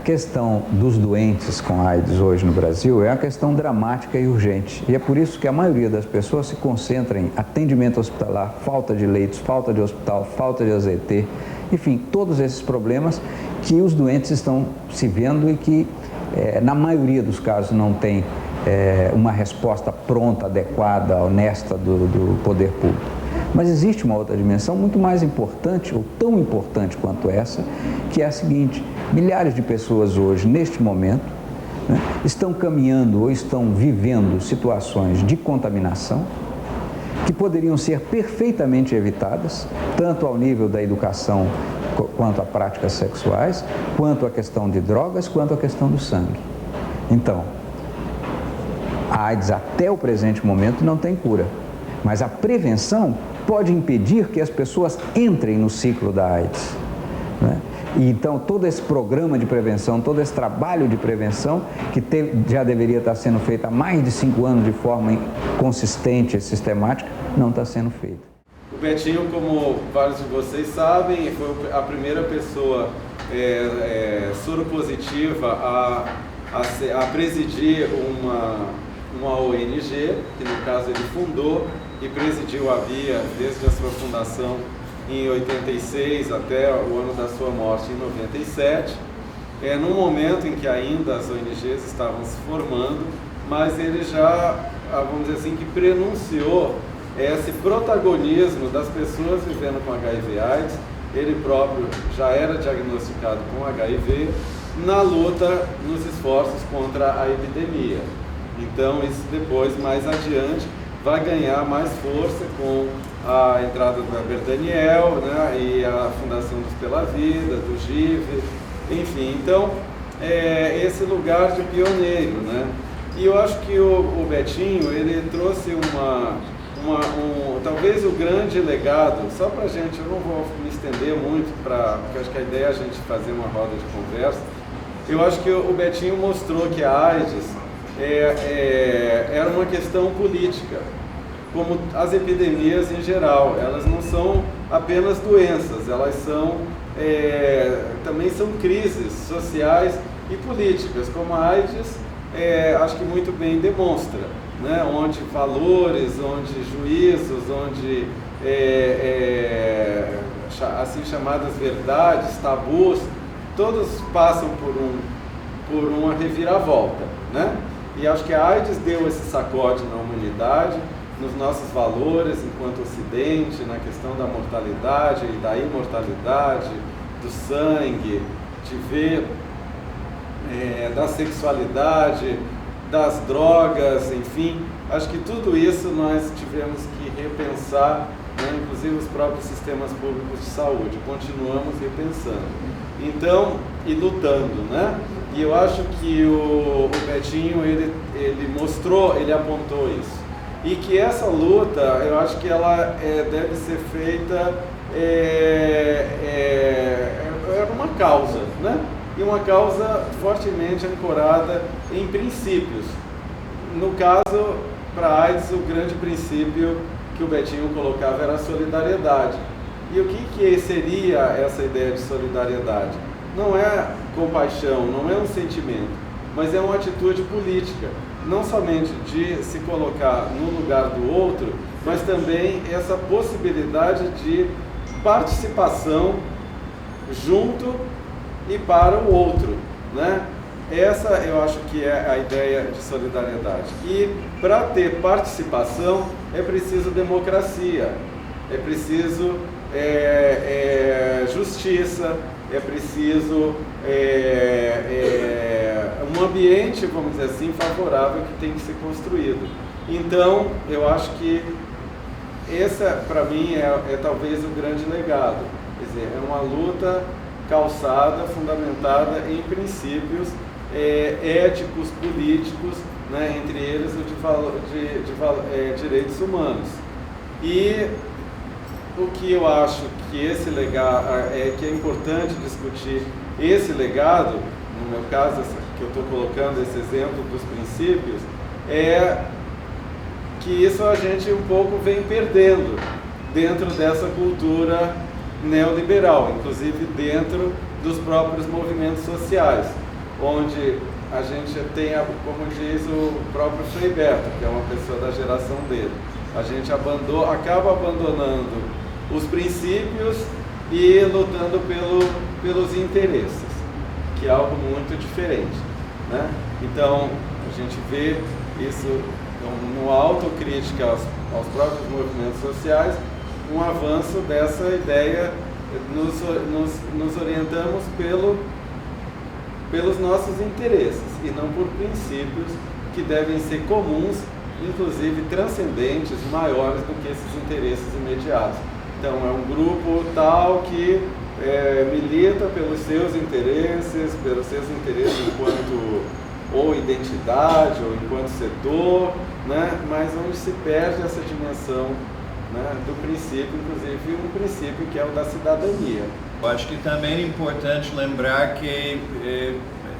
questão dos doentes com AIDS hoje no Brasil é uma questão dramática e urgente. E é por isso que a maioria das pessoas se concentra em atendimento hospitalar, falta de leitos, falta de hospital, falta de AZT, enfim, todos esses problemas que os doentes estão se vendo e que, na maioria dos casos, não tem uma resposta pronta, adequada, honesta do poder público. Mas existe uma outra dimensão muito mais importante, ou tão importante quanto essa, que é a seguinte: milhares de pessoas hoje, neste momento, né, estão caminhando ou estão vivendo situações de contaminação que poderiam ser perfeitamente evitadas, tanto ao nível da educação quanto a práticas sexuais, quanto a questão de drogas, quanto a questão do sangue. Então, a AIDS até o presente momento não tem cura, mas a prevenção pode impedir que as pessoas entrem no ciclo da AIDS, né? E então todo esse programa de prevenção, todo esse trabalho de prevenção que já deveria estar sendo feito há mais de 5 anos de forma consistente e sistemática, não está sendo feito. O Betinho, como vários de vocês sabem, foi a primeira pessoa soropositiva a presidir uma ONG, que no caso ele fundou e presidiu a BIA desde a sua fundação em 86 até o ano da sua morte em 97, num momento em que ainda as ONGs estavam se formando, mas ele já, vamos dizer assim, que prenunciou esse protagonismo das pessoas vivendo com HIV/AIDS. Ele próprio já era diagnosticado com HIV, na luta, nos esforços contra a epidemia. Então, isso depois, mais adiante, vai ganhar mais força com a entrada do Heber Daniel, né, e a fundação dos Pela Vida, do GIV, enfim. Então, esse lugar de pioneiro, né? E eu acho que o Betinho, ele trouxe talvez o grande legado, só para a gente, eu não vou me estender muito, porque eu acho que a ideia é a gente fazer uma roda de conversa. Eu acho que o Betinho mostrou que a AIDS era uma questão política, como as epidemias em geral. Elas não são apenas doenças, elas também são crises sociais e políticas, como a AIDS acho que muito bem demonstra, né? Onde valores, onde juízos, onde assim chamadas verdades, tabus, todos passam por uma reviravolta, né? E acho que a AIDS deu esse sacode na humanidade, nos nossos valores enquanto Ocidente, na questão da mortalidade e da imortalidade, do sangue, de ver, da sexualidade, das drogas, enfim. Acho que tudo isso nós tivemos que repensar, né? Inclusive os próprios sistemas públicos de saúde, continuamos repensando. Então, e lutando, né? E eu acho que o Betinho, ele mostrou, ele apontou isso. E que essa luta, eu acho que ela deve ser feita uma causa, né? E uma causa fortemente ancorada em princípios. No caso, para a AIDS, o grande princípio que o Betinho colocava era a solidariedade. E o que seria essa ideia de solidariedade? Não é compaixão, não é um sentimento, mas é uma atitude política. Não somente de se colocar no lugar do outro, mas também essa possibilidade de participação junto e para o outro, né? Essa eu acho que é a ideia de solidariedade. E para ter participação é preciso democracia, é preciso justiça, é preciso um ambiente, vamos dizer assim, favorável que tem que ser construído. Então, eu acho que essa, para mim, é talvez o grande legado. Quer dizer, é uma luta calçada, fundamentada em princípios éticos, políticos, né, entre eles o de direitos humanos. E o que eu acho que esse legado, que é importante discutir esse legado, no meu caso, que eu estou colocando esse exemplo dos princípios, é que isso a gente um pouco vem perdendo dentro dessa cultura neoliberal, inclusive dentro dos próprios movimentos sociais. onde a gente tem, como diz o próprio Frei Beto, que é uma pessoa da geração dele, a gente acaba abandonando os princípios e lutando pelos interesses, que é algo muito diferente, né? Então, a gente vê isso numa autocrítica aos próprios movimentos sociais, um avanço dessa ideia, nos orientamos pelos nossos interesses e não por princípios que devem ser comuns, inclusive transcendentes, maiores do que esses interesses imediatos. Então, é um grupo tal que milita pelos seus interesses enquanto ou identidade, ou enquanto setor, né? Mas onde se perde essa dimensão, né, do princípio, inclusive um princípio que é o da cidadania. Eu acho que também é importante lembrar que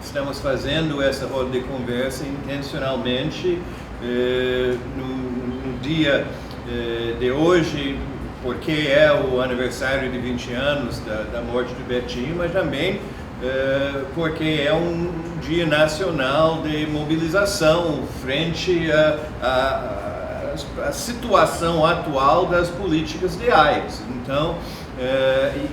estamos fazendo essa roda de conversa intencionalmente no dia de hoje, porque é o aniversário de 20 anos da morte de Betinho, mas também porque é um dia nacional de mobilização frente à situação atual das políticas de AIDS. Então,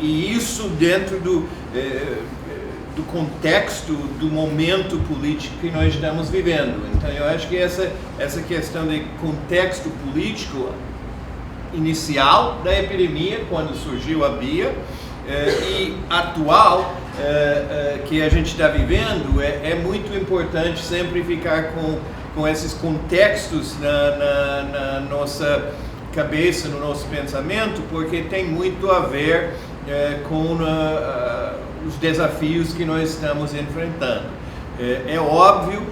e isso dentro do contexto do momento político que nós estamos vivendo. Então, eu acho que essa questão de contexto político inicial da epidemia, quando surgiu a BIA, e atual, que a gente está vivendo, é muito importante sempre ficar com esses contextos na nossa cabeça, no nosso pensamento, porque tem muito a ver com os desafios que nós estamos enfrentando. É óbvio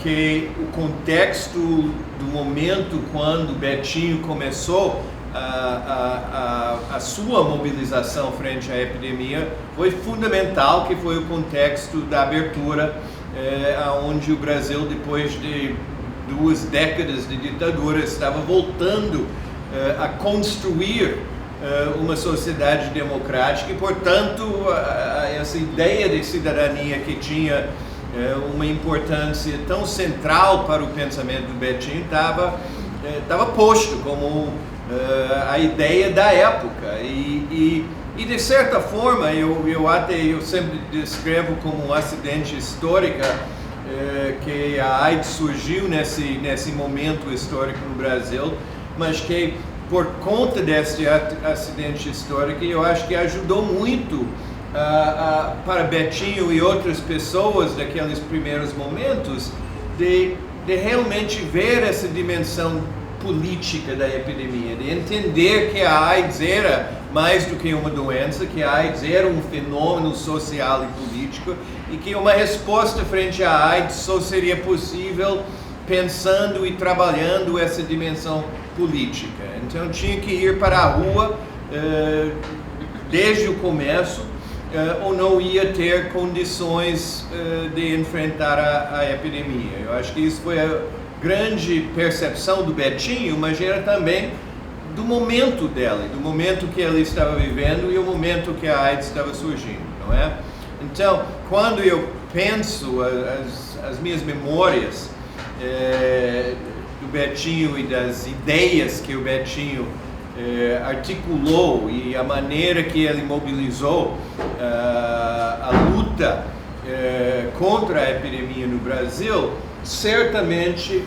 que o contexto do momento quando Betinho começou a sua mobilização frente à epidemia foi fundamental, que foi o contexto da abertura, onde o Brasil, depois de 2 décadas de ditadura, estava voltando a construir uma sociedade democrática e, portanto, essa ideia de cidadania que tinha uma importância tão central para o pensamento do Betinho estava posto como a ideia da época e de certa forma eu sempre descrevo como um acidente histórico que a AIDS surgiu nesse momento histórico no Brasil, mas que por conta desse acidente histórico eu acho que ajudou muito para Betinho e outras pessoas daqueles primeiros momentos de realmente ver essa dimensão política da epidemia, de entender que a AIDS era mais do que uma doença, que a AIDS era um fenômeno social e político e que uma resposta frente à AIDS só seria possível pensando e trabalhando essa dimensão política. Então tinha que ir para a rua desde o começo ou não ia ter condições de enfrentar a epidemia. Eu acho que isso foi a grande percepção do Betinho, mas era também do momento dela, do momento que ela estava vivendo e o momento que a AIDS estava surgindo, não é? Então, quando eu penso as minhas memórias do Betinho e das ideias que o Betinho articulou e a maneira que ele mobilizou a luta contra a epidemia no Brasil, certamente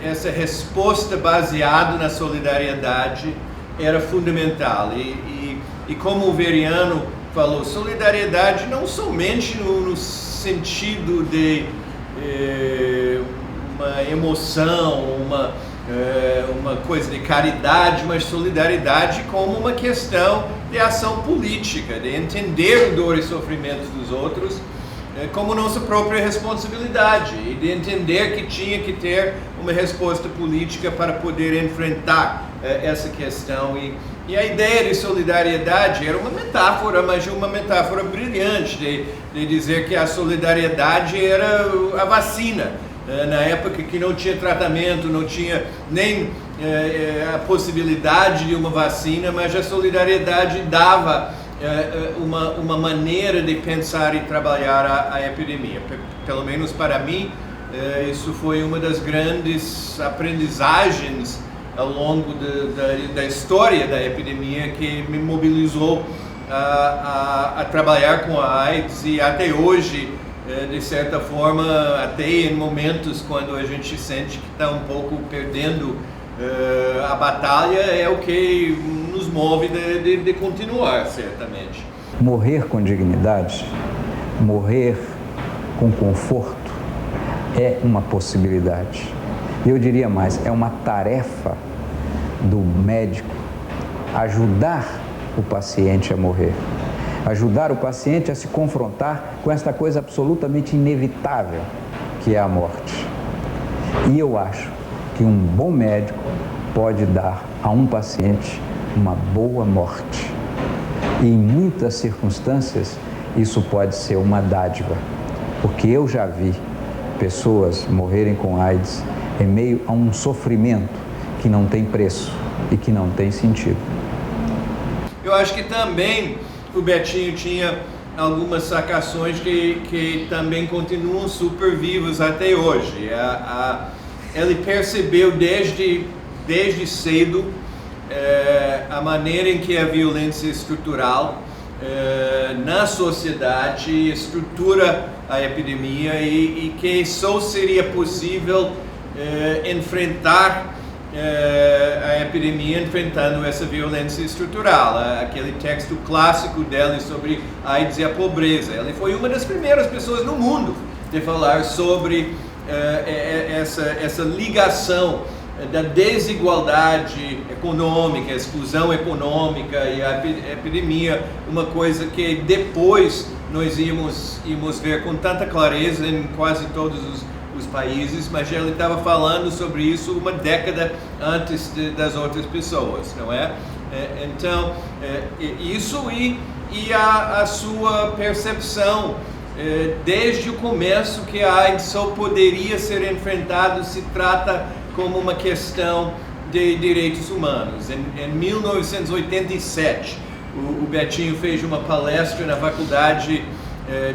essa resposta baseada na solidariedade era fundamental. E como o Veriano falou, solidariedade não somente no sentido de uma emoção, uma coisa de caridade, mas solidariedade como uma questão de ação política, de entender o dor e sofrimento dos outros como nossa própria responsabilidade e de entender que tinha que ter uma resposta política para poder enfrentar essa questão. E a ideia de solidariedade era uma metáfora, mas uma metáfora brilhante de dizer que a solidariedade era a vacina. Na época que não tinha tratamento, não tinha nem a possibilidade de uma vacina, mas a solidariedade dava uma maneira de pensar e trabalhar a epidemia. Pelo menos para mim, isso foi uma das grandes aprendizagens ao longo da história da epidemia que me mobilizou a trabalhar com a AIDS, e até hoje, de certa forma, até em momentos quando a gente sente que está um pouco perdendo a batalha, é o que nos move de continuar, certamente. Morrer com dignidade, morrer com conforto é uma possibilidade. Eu diria mais, é uma tarefa do médico ajudar o paciente a morrer, ajudar o paciente a se confrontar com esta coisa absolutamente inevitável que é a morte. E eu acho que um bom médico pode dar a um paciente uma boa morte. E em muitas circunstâncias isso pode ser uma dádiva, porque eu já vi pessoas morrerem com AIDS em meio a um sofrimento que não tem preço e que não tem sentido. Eu acho que também o Betinho tinha algumas sacações que também continuam super vivas até hoje. Ele percebeu desde cedo a maneira em que a violência estrutural na sociedade estrutura a epidemia e que só seria possível enfrentar a epidemia enfrentando essa violência estrutural. Aquele texto clássico dele sobre AIDS e a pobreza. Ele foi uma das primeiras pessoas no mundo de falar sobre essa ligação da desigualdade econômica, a exclusão econômica e a epidemia, uma coisa que depois nós íamos ver com tanta clareza em quase todos os países, mas ele estava falando sobre isso uma década antes das outras pessoas, não é? Então, isso e a sua percepção desde o começo que a AIDS só poderia ser enfrentado se trata como uma questão de direitos humanos. Em 1987, o Betinho fez uma palestra na Faculdade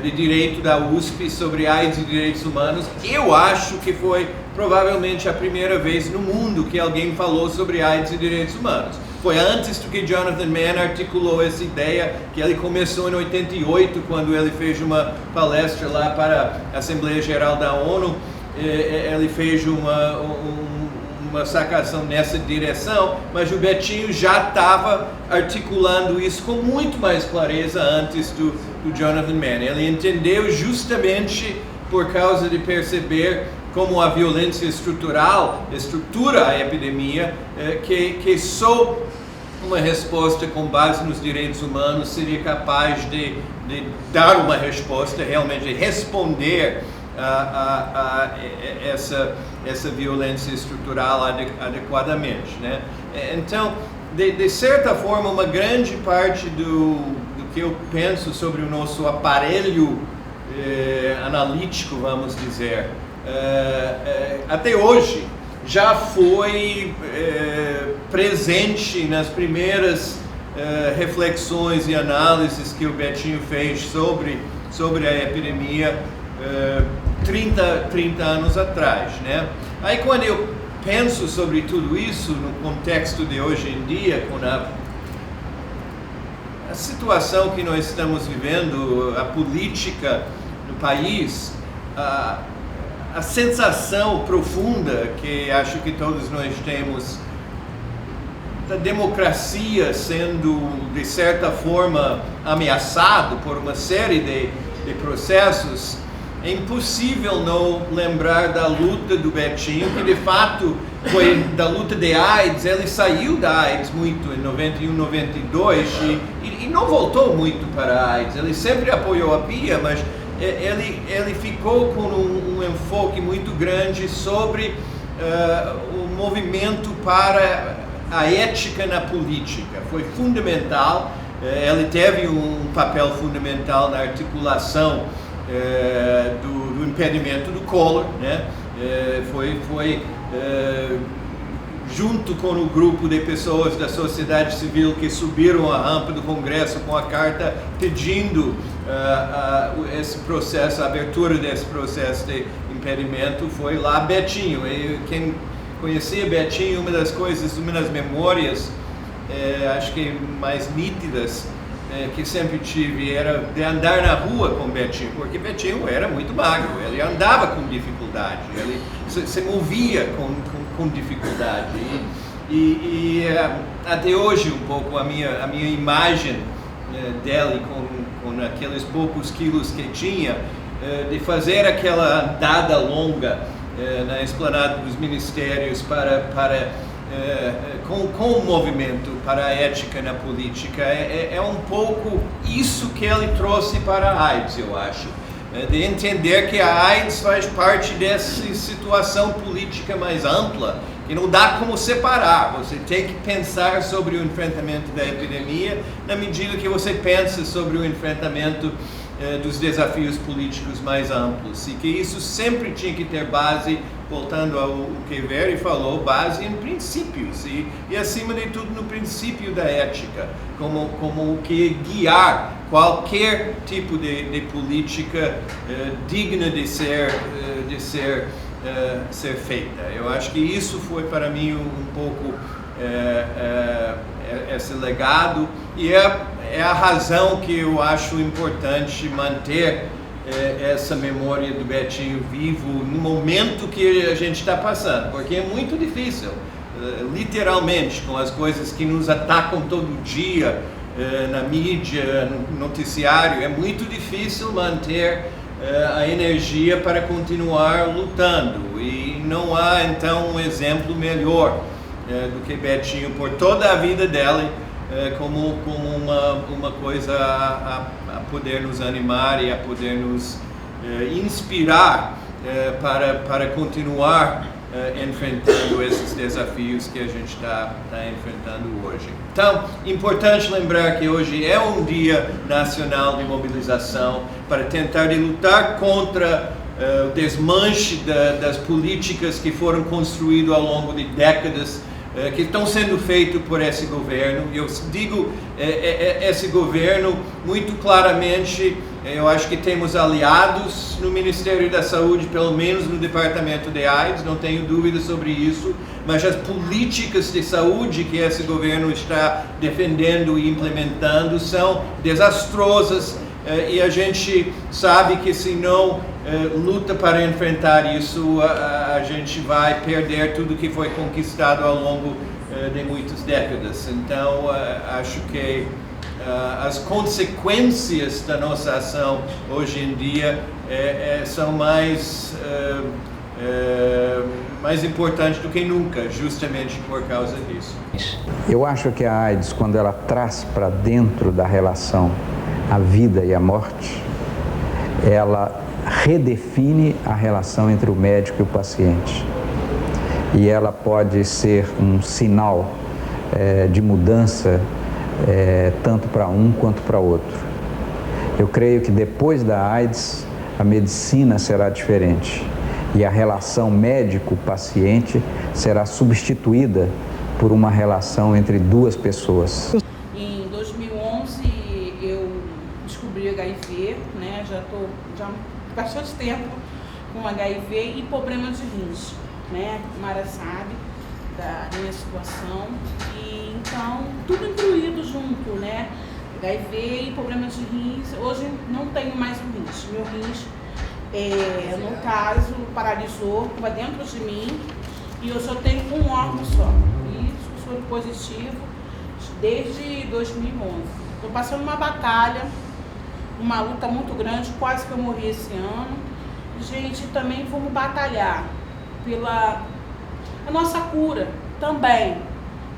de Direito da USP sobre AIDS e direitos humanos. Eu acho que foi provavelmente a primeira vez no mundo que alguém falou sobre AIDS e direitos humanos. Foi antes do que Jonathan Mann articulou essa ideia, que ele começou em 88, quando ele fez uma palestra lá para a Assembleia Geral da ONU. Ele fez uma sacação nessa direção, mas o Betinho já estava articulando isso com muito mais clareza antes do Jonathan Mann. Ele entendeu justamente por causa de perceber como a violência estrutural estrutura a epidemia, que só uma resposta com base nos direitos humanos seria capaz de dar uma resposta, realmente de responder a essa violência estrutural adequadamente, né? Então, de certa forma, uma grande parte do que eu penso sobre o nosso aparelho analítico, vamos dizer, até hoje já foi presente nas primeiras reflexões e análises que o Betinho fez sobre a epidemia 30 anos atrás, né? Aí quando eu penso sobre tudo isso no contexto de hoje em dia, com a situação que nós estamos vivendo, a política no país, a sensação profunda que acho que todos nós temos da democracia sendo, de certa forma, ameaçado por uma série de processos, é impossível não lembrar da luta do Betinho, que de fato foi da luta de AIDS. Ele saiu da AIDS muito em 91, 92 e não voltou muito para a AIDS. Ele sempre apoiou a Bia, mas ele ficou com um enfoque muito grande sobre o movimento para a ética na política. Foi fundamental. Ele teve um papel fundamental na articulação do impedimento do Collor, né? Foi junto com o grupo de pessoas da sociedade civil que subiram a rampa do Congresso com a carta pedindo esse processo, a abertura desse processo de impedimento, foi lá Betinho. E quem conhecia Betinho, uma das memórias, acho que mais nítidas, que sempre tive, era de andar na rua com Betinho, porque Betinho era muito magro, ele andava com dificuldade, ele se movia com dificuldade. E até hoje, um pouco, a minha imagem dele, com aqueles poucos quilos que tinha, de fazer aquela andada longa na esplanada dos ministérios com o movimento para a ética na política, é um pouco isso que ele trouxe para a AIDS, eu acho. De entender que a AIDS faz parte dessa situação política mais ampla, que não dá como separar. Você tem que pensar sobre o enfrentamento da epidemia na medida que você pensa sobre o enfrentamento dos desafios políticos mais amplos, e que isso sempre tinha que ter base, voltando ao que Veri falou, base em princípios, e acima de tudo no princípio da ética, como o que guiar qualquer tipo de política digna de ser feita. Eu acho que isso foi para mim um pouco esse legado, e é a razão que eu acho importante manter essa memória do Betinho vivo no momento que a gente está passando, porque é muito difícil, literalmente, com as coisas que nos atacam todo dia na mídia, no noticiário, é muito difícil manter a energia para continuar lutando, e não há então um exemplo melhor do que Betinho, por toda a vida dela, como uma coisa a poder nos animar e a poder nos inspirar para continuar enfrentando esses desafios que a gente está enfrentando hoje. Então, importante lembrar que hoje é um dia nacional de mobilização para tentar lutar contra o desmanche das políticas que foram construídas ao longo de décadas, que estão sendo feitos por esse governo. Eu digo esse governo muito claramente. Eu acho que temos aliados no Ministério da Saúde, pelo menos no Departamento de AIDS, não tenho dúvida sobre isso, mas as políticas de saúde que esse governo está defendendo e implementando são desastrosas, e a gente sabe que se não luta para enfrentar isso, a gente vai perder tudo que foi conquistado ao longo de muitas décadas. Então, acho que as consequências da nossa ação hoje em dia são mais importantes do que nunca, justamente por causa disso. Eu acho que a AIDS, quando ela traz para dentro da relação a vida e a morte, ela redefine a relação entre o médico e o paciente. E ela pode ser um sinal de mudança tanto para um quanto para outro. Eu creio que depois da AIDS, a medicina será diferente e a relação médico-paciente será substituída por uma relação entre duas pessoas. Em 2011, eu descobri HIV, né? Já estou há bastante tempo com HIV e problema de rins, né? Mara sabe da minha situação, e então tudo incluído junto, né? HIV e problemas de rins. Hoje não tenho mais um rins. Meu rins, no caso, paralisou, estava dentro de mim, e eu só tenho um órgão só. E sou positivo desde 2011. Estou passando uma batalha, uma luta muito grande, quase que eu morri esse ano. Gente, também vamos batalhar pela a nossa cura também,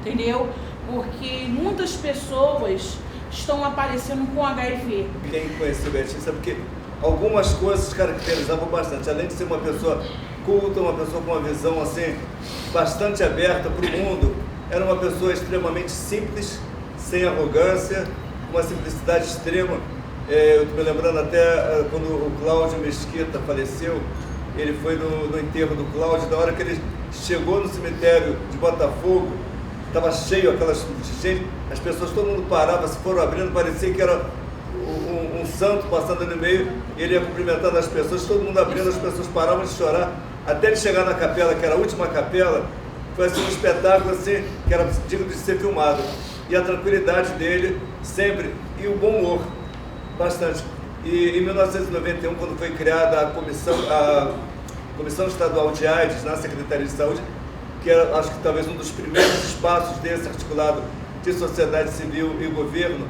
entendeu? Porque muitas pessoas estão aparecendo com HIV. Quem conheceu o Betinho sabe que algumas coisas caracterizavam bastante. Além de ser uma pessoa culta, uma pessoa com uma visão assim bastante aberta para o mundo, era uma pessoa extremamente simples, sem arrogância, uma simplicidade extrema. Eu estou me lembrando até quando o Cláudio Mesquita faleceu, ele foi no enterro do Cláudio, da hora que ele chegou no cemitério de Botafogo, estava cheio aquelas gente, as pessoas, todo mundo parava, se foram abrindo, parecia que era um santo passando no meio, ele ia cumprimentando as pessoas, todo mundo abrindo, as pessoas paravam de chorar, até ele chegar na capela, que era a última capela, foi assim, um espetáculo assim, que era digno de ser filmado. E a tranquilidade dele, sempre, e o bom humor, bastante. E em 1991, quando foi criada a Comissão Estadual de AIDS na Secretaria de Saúde, que era, acho que talvez um dos primeiros espaços desse articulado de sociedade civil e governo,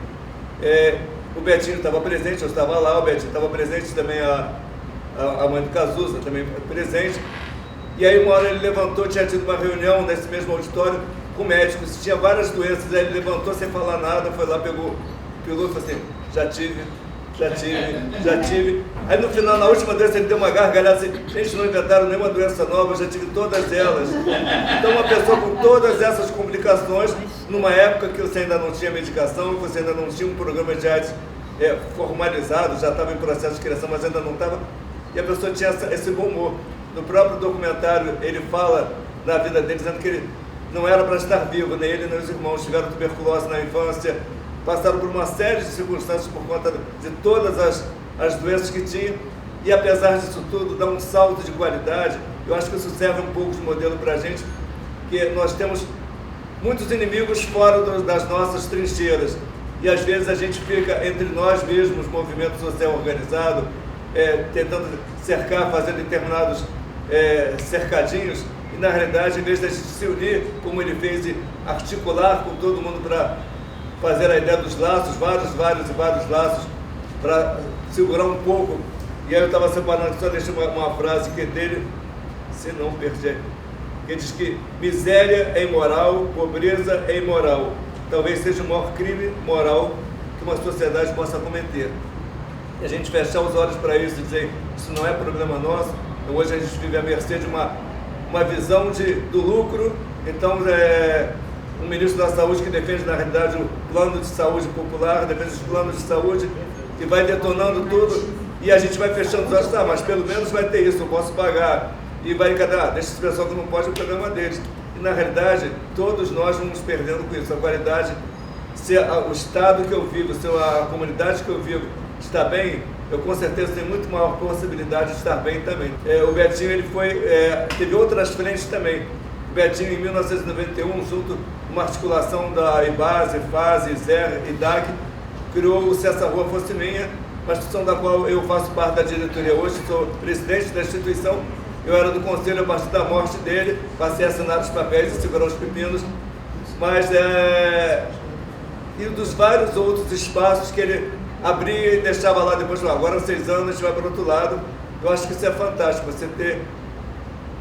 o Betinho estava presente, eu estava lá, o Betinho estava presente, também a mãe do Cazuza também presente. E aí uma hora ele levantou, tinha tido uma reunião nesse mesmo auditório com médicos, tinha várias doenças, aí ele levantou sem falar nada, foi lá, pegou o piloto e falou assim, já tive. Aí no final, na última doença, ele deu uma gargalhada assim, gente, não inventaram nenhuma doença nova, eu já tive todas elas. Então uma pessoa com todas essas complicações, numa época que você ainda não tinha medicação, que você ainda não tinha um programa de AIDS formalizado, já estava em processo de criação, mas ainda não estava, e a pessoa tinha esse bom humor. No próprio documentário, ele fala da vida dele, dizendo que ele não era para estar vivo, nem ele nem os irmãos tiveram tuberculose na infância, passaram por uma série de circunstâncias por conta de todas as doenças que tinham, e apesar disso tudo, dá um salto de qualidade. Eu acho que isso serve um pouco de modelo para a gente, que nós temos muitos inimigos fora das nossas trincheiras, e às vezes a gente fica entre nós mesmos, movimento social organizado, tentando cercar, fazendo determinados cercadinhos, e na realidade, em vez de a gente se unir, como ele fez, e articular com todo mundo para fazer a ideia dos laços, vários laços, para segurar um pouco. E aí eu estava separando, só deixei uma frase que é dele, se não perdi, que diz que miséria é imoral, pobreza é imoral. Talvez seja o maior crime moral que uma sociedade possa cometer. E a gente fechar os olhos para isso e dizer, isso não é problema nosso. Então, hoje a gente vive à mercê de uma visão do lucro. Então, um ministro da Saúde que defende, na realidade, o plano de saúde popular, defende os planos de saúde, que vai detonando tudo, e a gente vai fechando os olhos, tá, mas pelo menos vai ter isso, eu posso pagar, e vai deixa esse pessoal que não pode, o problema deles. E, na realidade, todos nós vamos perdendo com isso. A qualidade, se o estado que eu vivo, se a comunidade que eu vivo está bem, eu com certeza tenho muito maior possibilidade de estar bem também. O Betinho, ele teve outras frentes também. O Betinho, em 1991, junto com uma articulação da IBASE, FASE, ZER e DAC, criou o Cessa Rua Fosse Minha, uma instituição da qual eu faço parte da diretoria hoje, sou presidente da instituição. Eu era do conselho a partir da morte dele, passei a assinar os papéis e segurar os pepinos, mas e dos vários outros espaços que ele abria e deixava lá depois, agora 6 anos a gente vai para o outro lado. Eu acho que isso é fantástico, você ter,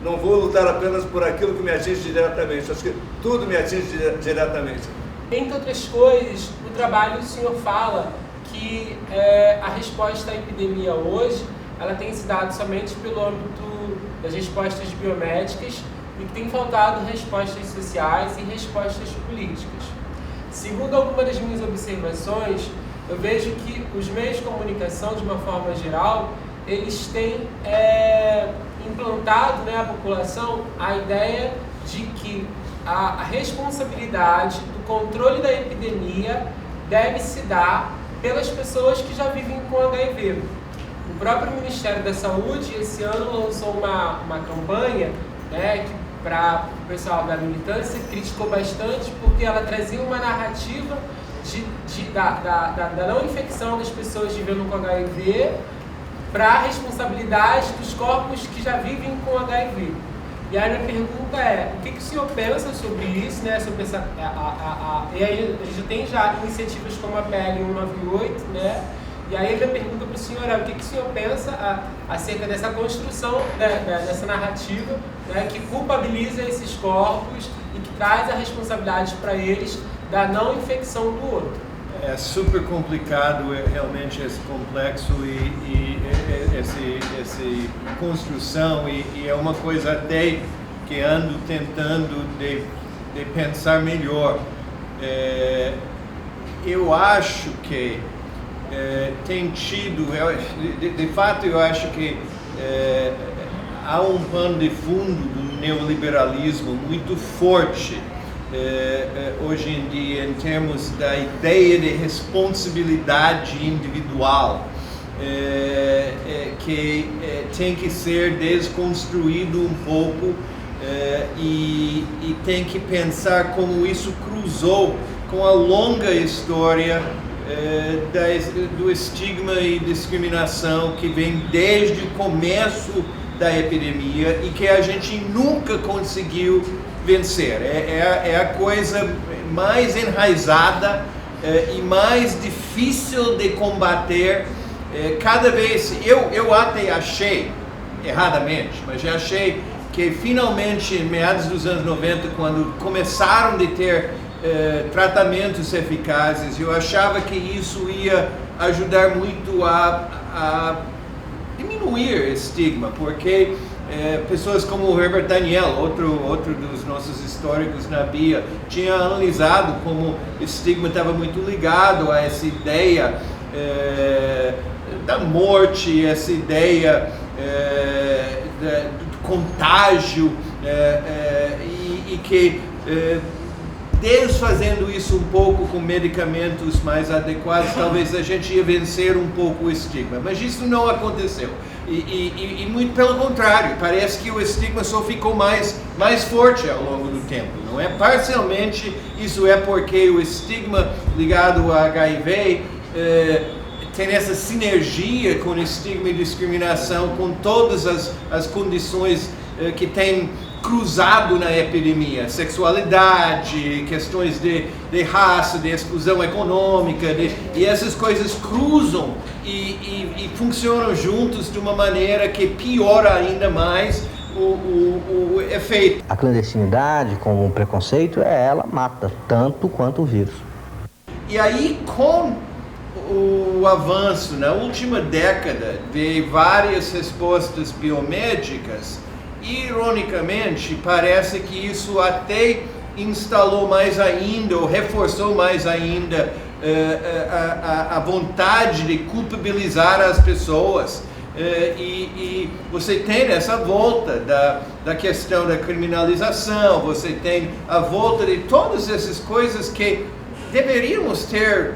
não vou lutar apenas por aquilo que me atinge diretamente, acho que tudo me atinge diretamente. Entre outras coisas, no trabalho o senhor fala que a resposta à epidemia hoje, ela tem se dado somente pelo âmbito das respostas biomédicas e que tem faltado respostas sociais e respostas políticas. Segundo algumas das minhas observações, eu vejo que os meios de comunicação, de uma forma geral, eles têm implantado à população a ideia de que a responsabilidade do controle da epidemia deve se dar pelas pessoas que já vivem com HIV. O próprio Ministério da Saúde, esse ano, lançou uma campanha que para o pessoal da militância criticou bastante porque ela trazia uma narrativa da não infecção das pessoas vivendo com HIV para a responsabilidade dos corpos que já vivem com HIV. E aí a minha pergunta é, o que o senhor pensa sobre isso, sobre essa, e aí a gente tem já iniciativas como a PL 198, e aí a minha pergunta para o senhor é, o que o senhor pensa acerca dessa construção, dessa narrativa, que culpabiliza esses corpos e que traz a responsabilidade para eles da não infecção do outro? É super complicado, realmente esse complexo e essa construção e é uma coisa até que ando tentando de pensar melhor. Eu acho que tem tido, de fato eu acho que há um pano de fundo do neoliberalismo muito forte hoje em dia em termos da ideia de responsabilidade individual, que tem que ser desconstruído um pouco e tem que pensar como isso cruzou com a longa história do estigma e discriminação que vem desde o começo da epidemia e que a gente nunca conseguiu vencer. É a coisa mais enraizada e mais difícil de combater. Cada vez, eu até achei, erradamente, mas já achei que finalmente, em meados dos anos 90, quando começaram a ter tratamentos eficazes, eu achava que isso ia ajudar muito a diminuir o estigma, porque pessoas como o Herbert Daniel, outro dos nossos históricos na BIA, tinha analisado como o estigma estava muito ligado a essa ideia da morte, essa ideia do contágio, e que desfazendo isso um pouco com medicamentos mais adequados, talvez a gente ia vencer um pouco o estigma. Mas isso não aconteceu. E muito pelo contrário, parece que o estigma só ficou mais forte ao longo do tempo, não é? Parcialmente, isso é porque o estigma ligado ao HIV tem essa sinergia com estigma e discriminação, com todas as condições que tem cruzado na epidemia, sexualidade, questões de raça, de exclusão econômica, e essas coisas cruzam e funcionam juntos de uma maneira que piora ainda mais o efeito. A clandestinidade, como um preconceito, ela mata tanto quanto o vírus. E aí, com o avanço na última década de várias respostas biomédicas, ironicamente, parece que isso até instalou mais ainda, ou reforçou mais ainda a vontade de culpabilizar as pessoas. E você tem essa volta da questão da criminalização, você tem a volta de todas essas coisas que deveríamos ter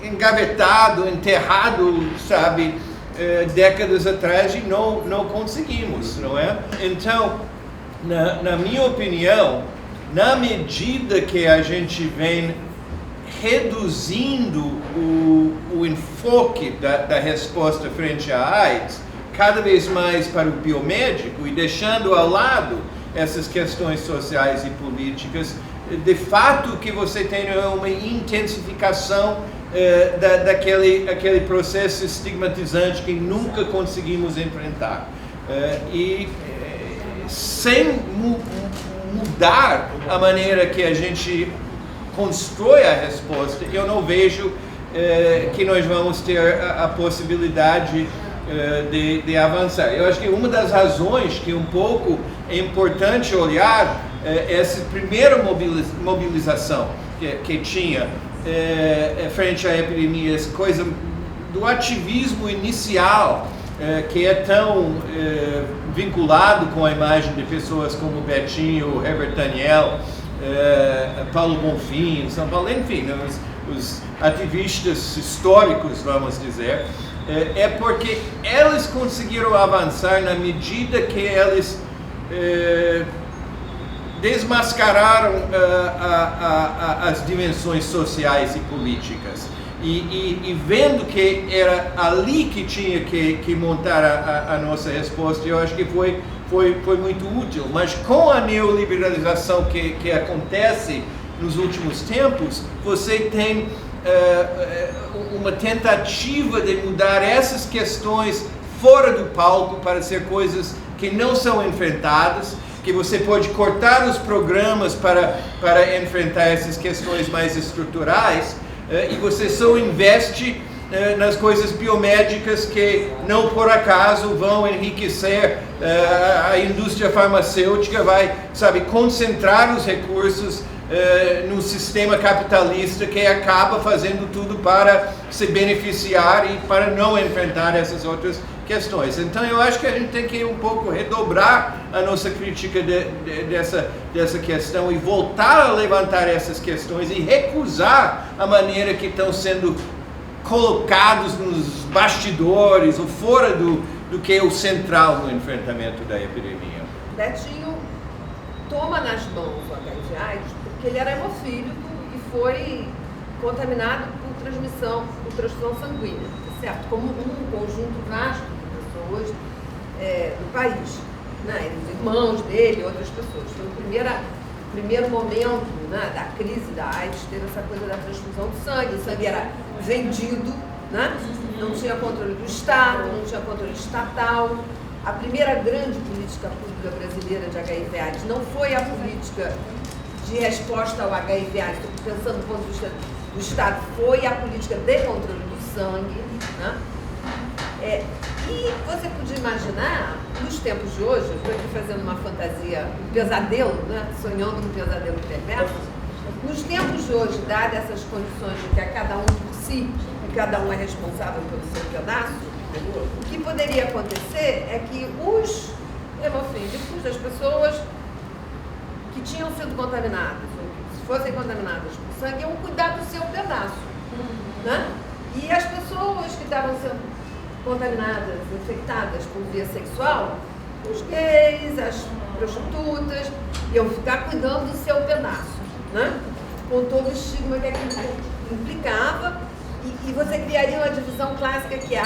engavetado, enterrado, sabe, décadas atrás, e não conseguimos, não é? Então, na minha opinião, na medida que a gente vem reduzindo o enfoque da resposta frente à AIDS, cada vez mais para o biomédico, e deixando ao lado essas questões sociais e políticas, de fato que você tem uma intensificação daquele processo estigmatizante que nunca conseguimos enfrentar. E sem mudar a maneira que a gente constrói a resposta, eu não vejo que nós vamos ter a possibilidade de avançar. Eu acho que uma das razões que um pouco é importante olhar essa primeira mobilização que tinha frente à epidemia, essa coisa do ativismo inicial, que é tão vinculado com a imagem de pessoas como Betinho, Herbert Daniel, Paulo Bonfim, São Paulo, enfim, os ativistas históricos, vamos dizer, é porque eles conseguiram avançar na medida que eles desmascararam as dimensões sociais e políticas. E vendo que era ali que tinha que montar a nossa resposta, eu acho que foi muito útil. Mas com a neoliberalização que acontece nos últimos tempos, você tem uma tentativa de mudar essas questões fora do palco para ser coisas que não são enfrentadas, que você pode cortar os programas para enfrentar essas questões mais estruturais, e você só investe nas coisas biomédicas que não por acaso vão enriquecer a indústria farmacêutica, vai, sabe, concentrar os recursos no sistema capitalista que acaba fazendo tudo para se beneficiar e para não enfrentar essas outras questões. Então eu acho que a gente tem que um pouco redobrar a nossa crítica dessa questão e voltar a levantar essas questões e recusar a maneira que estão sendo colocados nos bastidores ou fora do que é o central no enfrentamento da epidemia. Betinho toma nas mãos o HIV/AIDS porque ele era hemofílico e foi contaminado por transmissão sanguínea, certo? Como um conjunto vasto de pessoas do país, né? Os irmãos dele, outras pessoas. Foi o primeiro momento, né, da crise da AIDS, teve essa coisa da transfusão de sangue. O sangue era vendido, né? Não tinha controle do Estado, não tinha controle estatal. A primeira grande política pública brasileira de HIV/AIDS não foi a política de resposta ao HIV/AIDS, pensando do ponto de vista do Estado, foi a política de controle do sangue, né? E você podia imaginar, nos tempos de hoje, eu estou aqui fazendo uma fantasia, um pesadelo, né? Sonhando um pesadelo perverso, nos tempos de hoje, dadas essas condições de que é cada um por si e cada um é responsável pelo seu pedaço, o que poderia acontecer é que os hemofílicos, as pessoas que tinham sido contaminadas, ou se fossem contaminadas por sangue, iam cuidar do seu pedaço, né? E as pessoas que estavam sendo contaminadas, infectadas por via sexual, os gays, as prostitutas, iam ficar cuidando do seu pedaço, né? Com todo o estigma que aquilo implicava, e você criaria uma divisão clássica que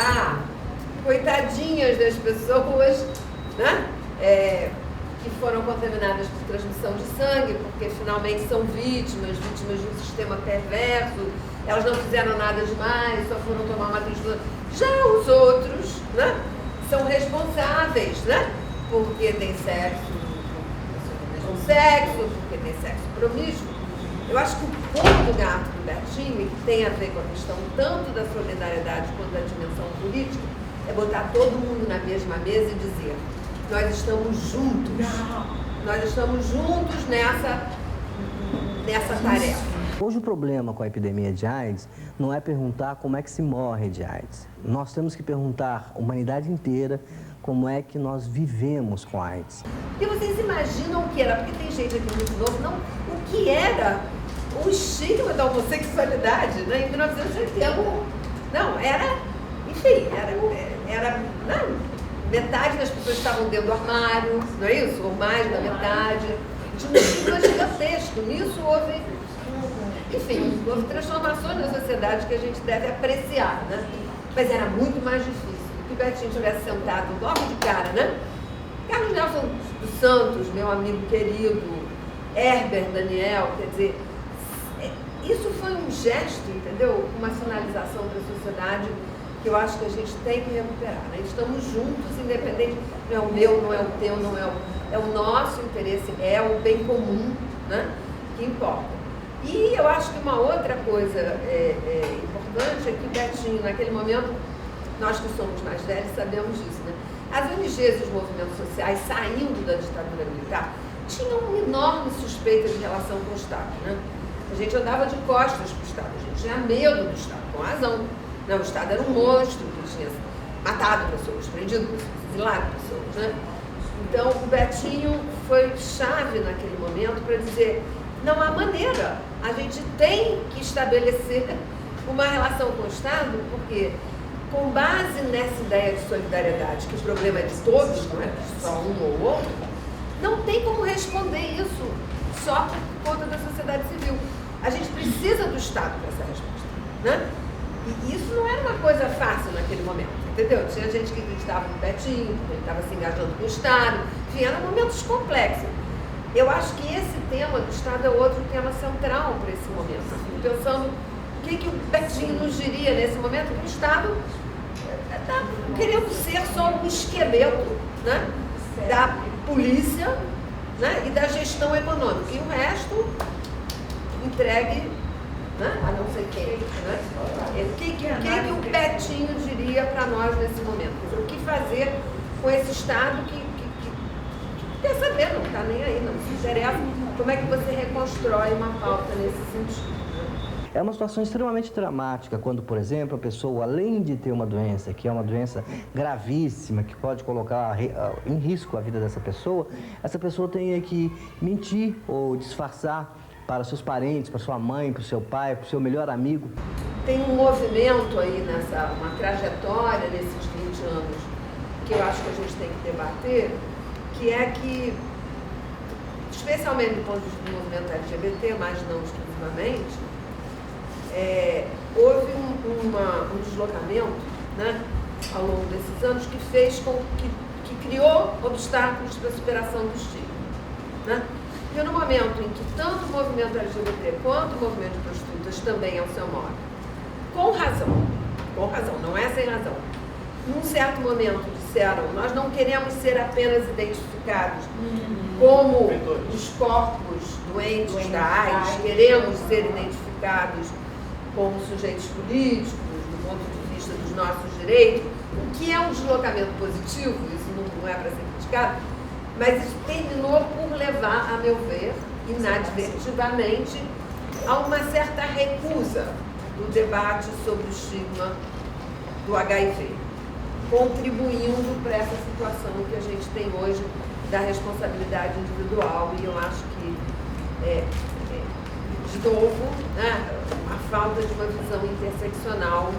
coitadinhas das pessoas, né? Que foram contaminadas por transmissão de sangue, porque finalmente são vítimas de um sistema perverso, elas não fizeram nada demais, só foram tomar uma transfusão. Já os outros, né, são responsáveis, né, porque tem sexo com sexo, porque tem sexo promíscuo. Eu acho que o ponto do gato do Betinho, que tem a ver com a questão tanto da solidariedade quanto da dimensão política, é botar todo mundo na mesma mesa e dizer: nós estamos juntos, nós estamos juntos nessa tarefa. Hoje o problema com a epidemia de AIDS não é perguntar como é que se morre de AIDS. Nós temos que perguntar a humanidade inteira como é que nós vivemos com a AIDS. E vocês imaginam o que era, porque tem gente aqui muito novo, não, o que era o estigma da homossexualidade, né, em 1980. Não, era, enfim, era não, metade das pessoas estavam dentro do armário, não é isso? Ou mais da metade. Tinha um estigma gigantesco. Nisso houve, enfim, houve transformações na sociedade que a gente deve apreciar, né? Mas era muito mais difícil. Que o Betinho tivesse sentado logo de cara, né? Carlos Nelson dos Santos, meu amigo querido, Herbert Daniel, quer dizer, isso foi um gesto, entendeu? Uma sinalização para a sociedade que eu acho que a gente tem que recuperar, né? Estamos juntos, independente, não é o meu, não é o teu, não é o nosso interesse, é o bem comum, né? Que importa. E eu acho que uma outra coisa importante é que o Betinho, naquele momento, nós que somos mais velhos sabemos disso, né? As ONGs e os movimentos sociais, saindo da ditadura militar, tinham uma enorme suspeita de relação com o Estado, né? A gente andava de costas para o Estado, a gente tinha medo do Estado, com razão. Não, o Estado era um monstro que tinha matado pessoas, prendido pessoas, exilado pessoas, né? Então, o Betinho foi chave naquele momento para dizer: não há maneira, a gente tem que estabelecer uma relação com o Estado, porque com base nessa ideia de solidariedade, que o problema é de todos, não é só um ou outro, não tem como responder isso só por conta da sociedade civil. A gente precisa do Estado para essa resposta, né? E isso não era uma coisa fácil naquele momento, entendeu? Tinha gente que acreditava no Betinho, que ele estava se engajando com o Estado, enfim, eram momentos complexos. Eu acho que esse tema do Estado é outro tema central para esse momento. Assim, pensando o que o Betinho nos diria nesse momento, que o Estado está querendo ser só um esqueleto, né, da polícia, né, e da gestão econômica. E o resto entregue, né, a não sei quem. Né? O que o Betinho diria para nós nesse momento? O que fazer com esse Estado que quer saber, não está nem aí, não se interessa como é que você reconstrói uma pauta nesse sentido. Né? É uma situação extremamente dramática quando, por exemplo, a pessoa, além de ter uma doença, que é uma doença gravíssima, que pode colocar em risco a vida dessa pessoa, essa pessoa tenha que mentir ou disfarçar para seus parentes, para sua mãe, para o seu pai, para o seu melhor amigo. Tem um movimento aí uma trajetória nesses 20 anos que eu acho que a gente tem que debater, que é que, especialmente do ponto de vista do movimento LGBT, mas não exclusivamente, houve um deslocamento, né, ao longo desses anos que fez com que criou obstáculos para a superação do estigma, né? Porque no momento em que tanto o movimento LGBT quanto o movimento de prostitutas também, ao seu modo, com razão, não é sem razão, num certo momento disseram, nós não queremos ser apenas identificados como os corpos doentes da AIDS, queremos ser identificados como sujeitos políticos, do ponto de vista dos nossos direitos, o que é um deslocamento positivo, isso não é para ser criticado, mas isso terminou por levar, a meu ver, inadvertidamente, a uma certa recusa do debate sobre o estigma do HIV, contribuindo para essa situação que a gente tem hoje da responsabilidade individual, e eu acho que, de novo, né, a falta de uma visão interseccional,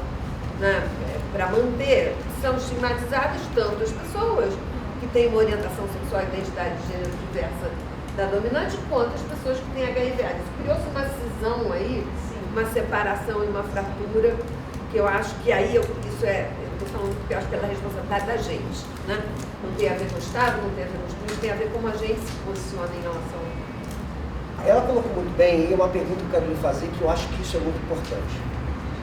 né, para manter, são estigmatizadas tanto as pessoas que têm uma orientação sexual e identidade de gênero diversa da dominante, quanto as pessoas que têm HIV/AIDS. Criou-se uma cisão aí, uma separação e uma fratura, que eu acho que aí, isso estou falando porque eu acho que é da responsabilidade da gente, né? Não tem a ver com o Estado, não tem a ver com os políticos, tem a ver com como a gente se posiciona em relação a isso. Ela colocou muito bem, e uma pergunta que eu quero lhe fazer, que eu acho que isso é muito importante.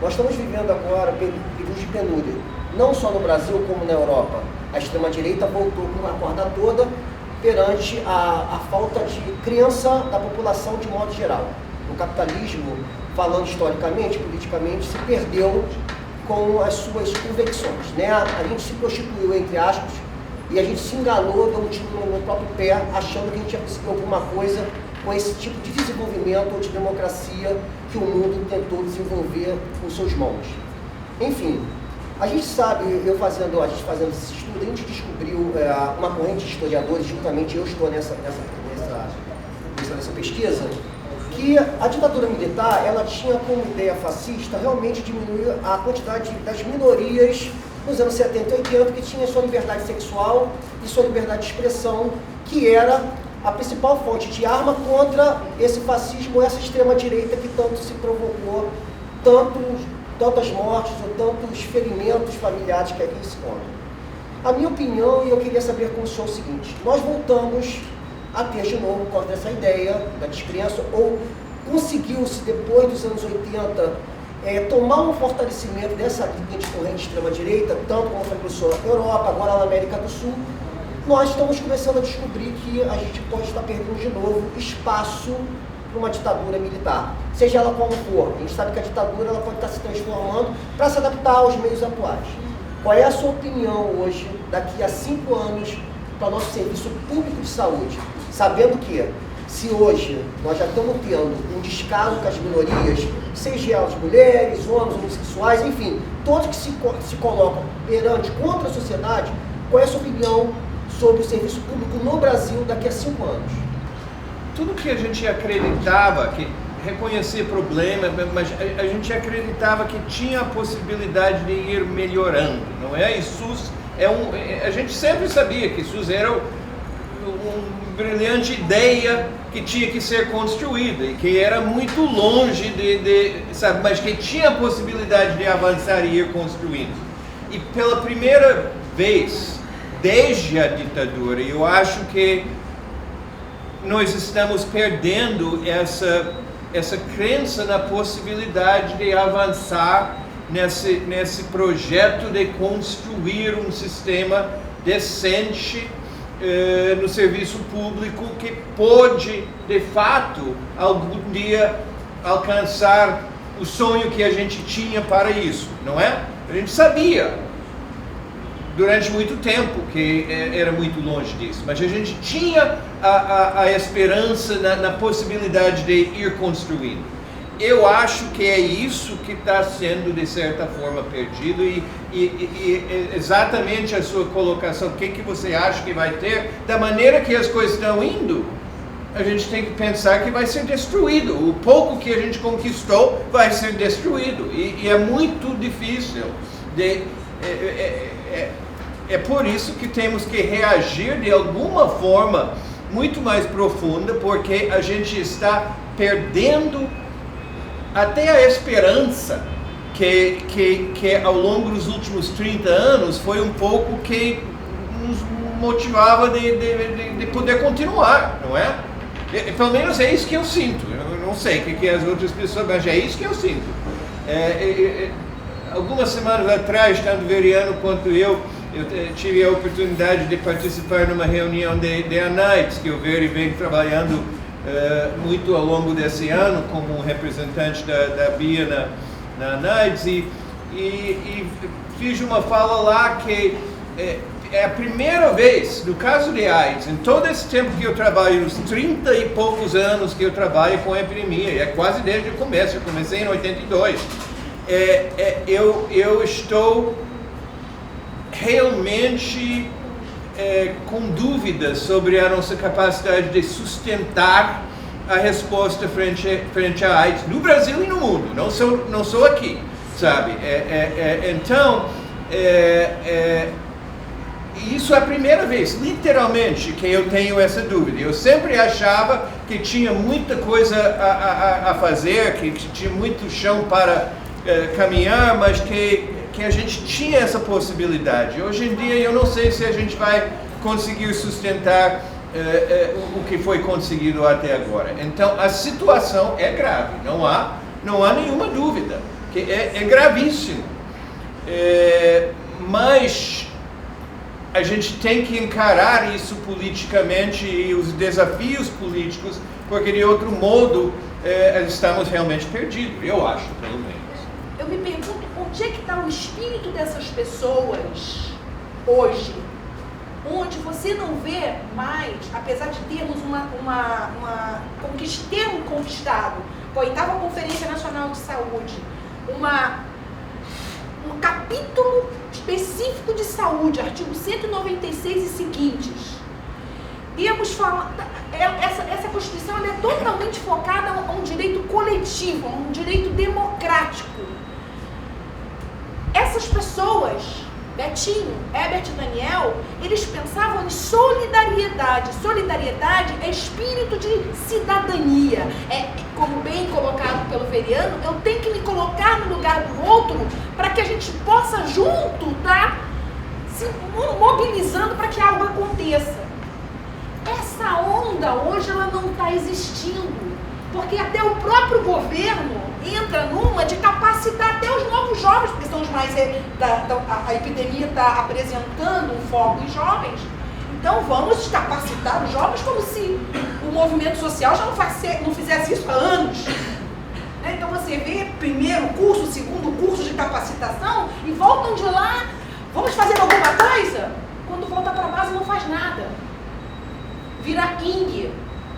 Nós estamos vivendo agora períodos de penúria, não só no Brasil como na Europa. A extrema-direita voltou com uma corda toda perante a falta de crença da população de modo geral. O capitalismo, falando historicamente, politicamente, se perdeu com as suas convicções, né? A gente se prostituiu, entre aspas, e a gente se enganou, deu um tiro no próprio pé, achando que a gente ia conseguir alguma coisa com esse tipo de desenvolvimento ou de democracia que o mundo tentou desenvolver com suas mãos. Enfim, a gente sabe, a gente fazendo esse estudo, a gente descobriu uma corrente de historiadores, justamente eu estou nessa pesquisa, que a ditadura militar, ela tinha como ideia fascista realmente diminuir a quantidade das minorias nos anos 70 e 80, que tinha sua liberdade sexual e sua liberdade de expressão, que era a principal fonte de arma contra esse fascismo, essa extrema-direita que tanto se provocou, tantas mortes ou tantos ferimentos familiares que aqui se contam. A minha opinião, e eu queria saber com o senhor, é o seguinte: nós voltamos a ter de novo contra essa ideia da descrença, ou conseguiu-se, depois dos anos 80, tomar um fortalecimento dessa linha de corrente de extrema-direita, tanto como foi na Europa, agora na América do Sul. Nós estamos começando a descobrir que a gente pode estar perdendo de novo espaço para uma ditadura militar, seja ela como for. A gente sabe que a ditadura ela pode estar se transformando para se adaptar aos meios atuais. Qual é a sua opinião hoje, daqui a 5 anos, para o nosso serviço público de saúde? Sabendo que, se hoje nós já estamos tendo um descaso com as minorias, seja elas mulheres, homens, homossexuais, enfim, todos que se colocam contra a sociedade, qual é a sua opinião sobre o serviço público no Brasil daqui a 5 anos? Tudo que a gente acreditava, que reconhecer problema, mas a gente acreditava que tinha a possibilidade de ir melhorando, não é? E SUS a gente sempre sabia que SUS era uma brilhante ideia que tinha que ser construída e que era muito longe sabe, mas que tinha a possibilidade de avançar e ir construindo. E pela primeira vez, desde a ditadura, eu acho que nós estamos perdendo essa crença na possibilidade de avançar nesse projeto de construir um sistema decente no serviço público que pode, de fato, algum dia alcançar o sonho que a gente tinha para isso, não é? A gente sabia durante muito tempo que era muito longe disso, mas a gente tinha a esperança na possibilidade de ir construindo. eu acho que é isso que está sendo, de certa forma, perdido e exatamente a sua colocação, o que você acha que vai ter, da maneira que as coisas estão indo, a gente tem que pensar que vai ser destruído. O pouco que a gente conquistou vai ser destruído e é muito difícil. É por isso que temos que reagir de alguma forma muito mais profunda, porque a gente está perdendo até a esperança que ao longo dos últimos 30 anos foi um pouco que nos motivava de poder continuar, não é? Pelo menos é isso que eu sinto. Eu não sei o que as outras pessoas, mas é isso que eu sinto. Algumas semanas atrás, tanto o Veriano quanto eu tive a oportunidade de participar numa reunião de ANAIDS, que o Veri vem trabalhando muito ao longo desse ano como representante da BIA na ANAIDS, e fiz uma fala lá que é a primeira vez, no caso de AIDS, em todo esse tempo que eu trabalho, nos 30 e poucos anos que eu trabalho com a epidemia, e é quase desde o começo, eu comecei em 82, eu estou realmente com dúvidas sobre a nossa capacidade de sustentar a resposta frente à AIDS no Brasil e no mundo, não sou aqui, sabe? Então, isso é a primeira vez, literalmente, que eu tenho essa dúvida. Eu sempre achava que tinha muita coisa a fazer, que tinha muito chão para caminhar, mas que a gente tinha essa possibilidade. Hoje em dia eu não sei se a gente vai conseguir sustentar o que foi conseguido até agora. Então a situação é grave, não há nenhuma dúvida, que é gravíssimo. Mas a gente tem que encarar isso politicamente e os desafios políticos, porque de outro modo estamos realmente perdidos, eu acho, pelo menos. Eu me pergunto onde é que está o espírito dessas pessoas hoje, onde você não vê mais, apesar de termos termos conquistado com a 8ª Conferência Nacional de Saúde, um capítulo específico de saúde, artigo 196 e seguintes. Essa Constituição ela é totalmente focada a um direito coletivo, a um direito democrático. Essas pessoas, Betinho, Herbert e Daniel, eles pensavam em solidariedade. Solidariedade é espírito de cidadania. Como bem colocado pelo Veriano, eu tenho que me colocar no lugar do outro para que a gente possa junto estar se mobilizando para que algo aconteça. Essa onda hoje ela não está existindo, porque até o próprio governo entra numa de capacitar até os novos jovens, porque são os mais... a epidemia está apresentando um foco em jovens. Então vamos capacitar os jovens como se o movimento social já não fizesse isso há anos. Então você vê primeiro curso, segundo curso de capacitação e voltam de lá, vamos fazer alguma coisa? Quando volta para a base não faz nada. Vira ING,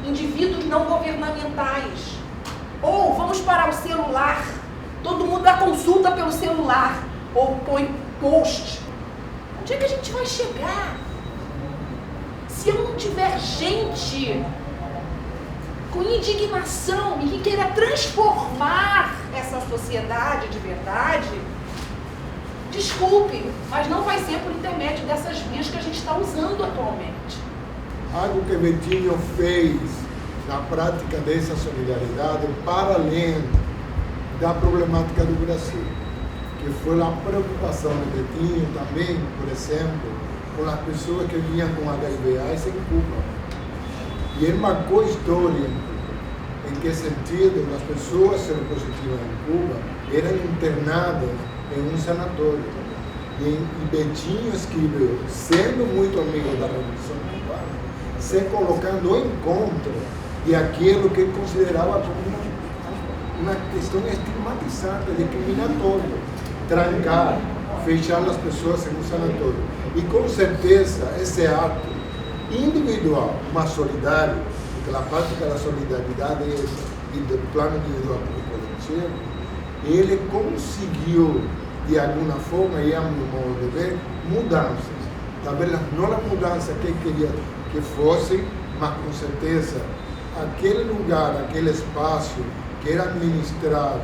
indivíduos não governamentais. Ou vamos para o celular, todo mundo dá consulta pelo celular, ou põe post. Onde é que a gente vai chegar? Se eu não tiver gente com indignação e que queira transformar essa sociedade de verdade, desculpe, mas não vai ser por intermédio dessas vias que a gente está usando atualmente. Algo que Betinho fez na prática dessa solidariedade, para além da problemática do Brasil, que foi a preocupação de Betinho também, por exemplo, com as pessoas que vinham com HIV/AIDS em Cuba. E ele marcou a história em Cuba. Em que sentido? As pessoas seropositivas em Cuba eram internadas em um sanatório. E Betinho escreveu, sendo muito amigo da Revolução Cubana, se colocando no encontro de aquilo que ele considerava como uma questão estigmatizante, discriminatória, trancar, fechar as pessoas em um sanatório. E com certeza esse ato individual, mas solidário, porque a prática da solidariedade é e do plano individual e coletivo, ele conseguiu, de alguma forma, e a meu modo de ver, mudanças. Talvez as novas mudanças que ele queria que fossem, mas com certeza, aquele lugar, aquele espaço que era administrado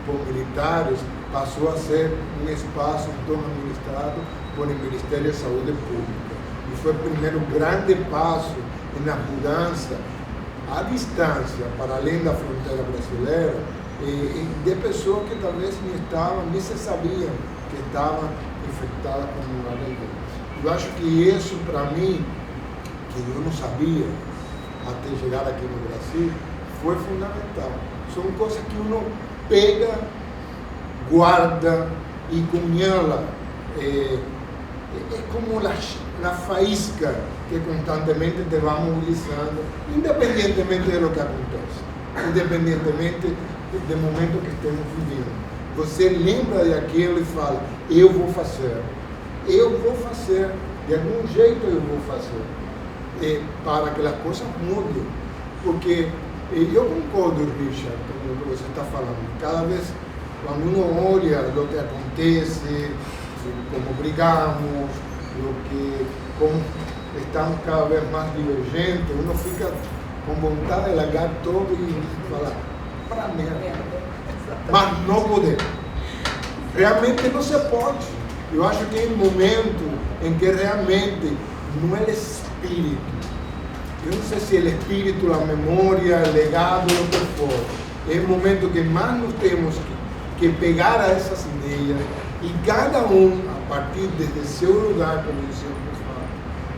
por militares, passou a ser um espaço então administrado por o Ministério da Saúde Pública. E foi o primeiro grande passo na mudança à distância, para além da fronteira brasileira, de pessoas que talvez nem se sabiam que estavam infectadas com o HIV. Eu acho que isso, para mim, que eu não sabia até chegar aqui no Brasil, foi fundamental. São coisas que uno pega, guarda e cunhala. É como a faísca que constantemente te vai mobilizando, independentemente de lo que acontece, independentemente do momento que estamos vivendo. Você lembra daquilo e fala, eu vou fazer, de algum jeito eu vou fazer, para que as coisas mudem. Porque eu concordo, Richard, com o que você está falando. Cada vez, quando uno olha o que acontece, como brigamos, como estamos cada vez mais divergentes, uno fica com vontade de largar todo e falar, para merda. Mas não podemos. Realmente não se pode. Eu acho que é um momento em que realmente não é o espírito. Eu não sei se é o espírito, a memória, o legado, o que for. É o momento que mais nós temos que pegar a essas ideias e cada um, a partir de seu lugar, como eu sempre falo,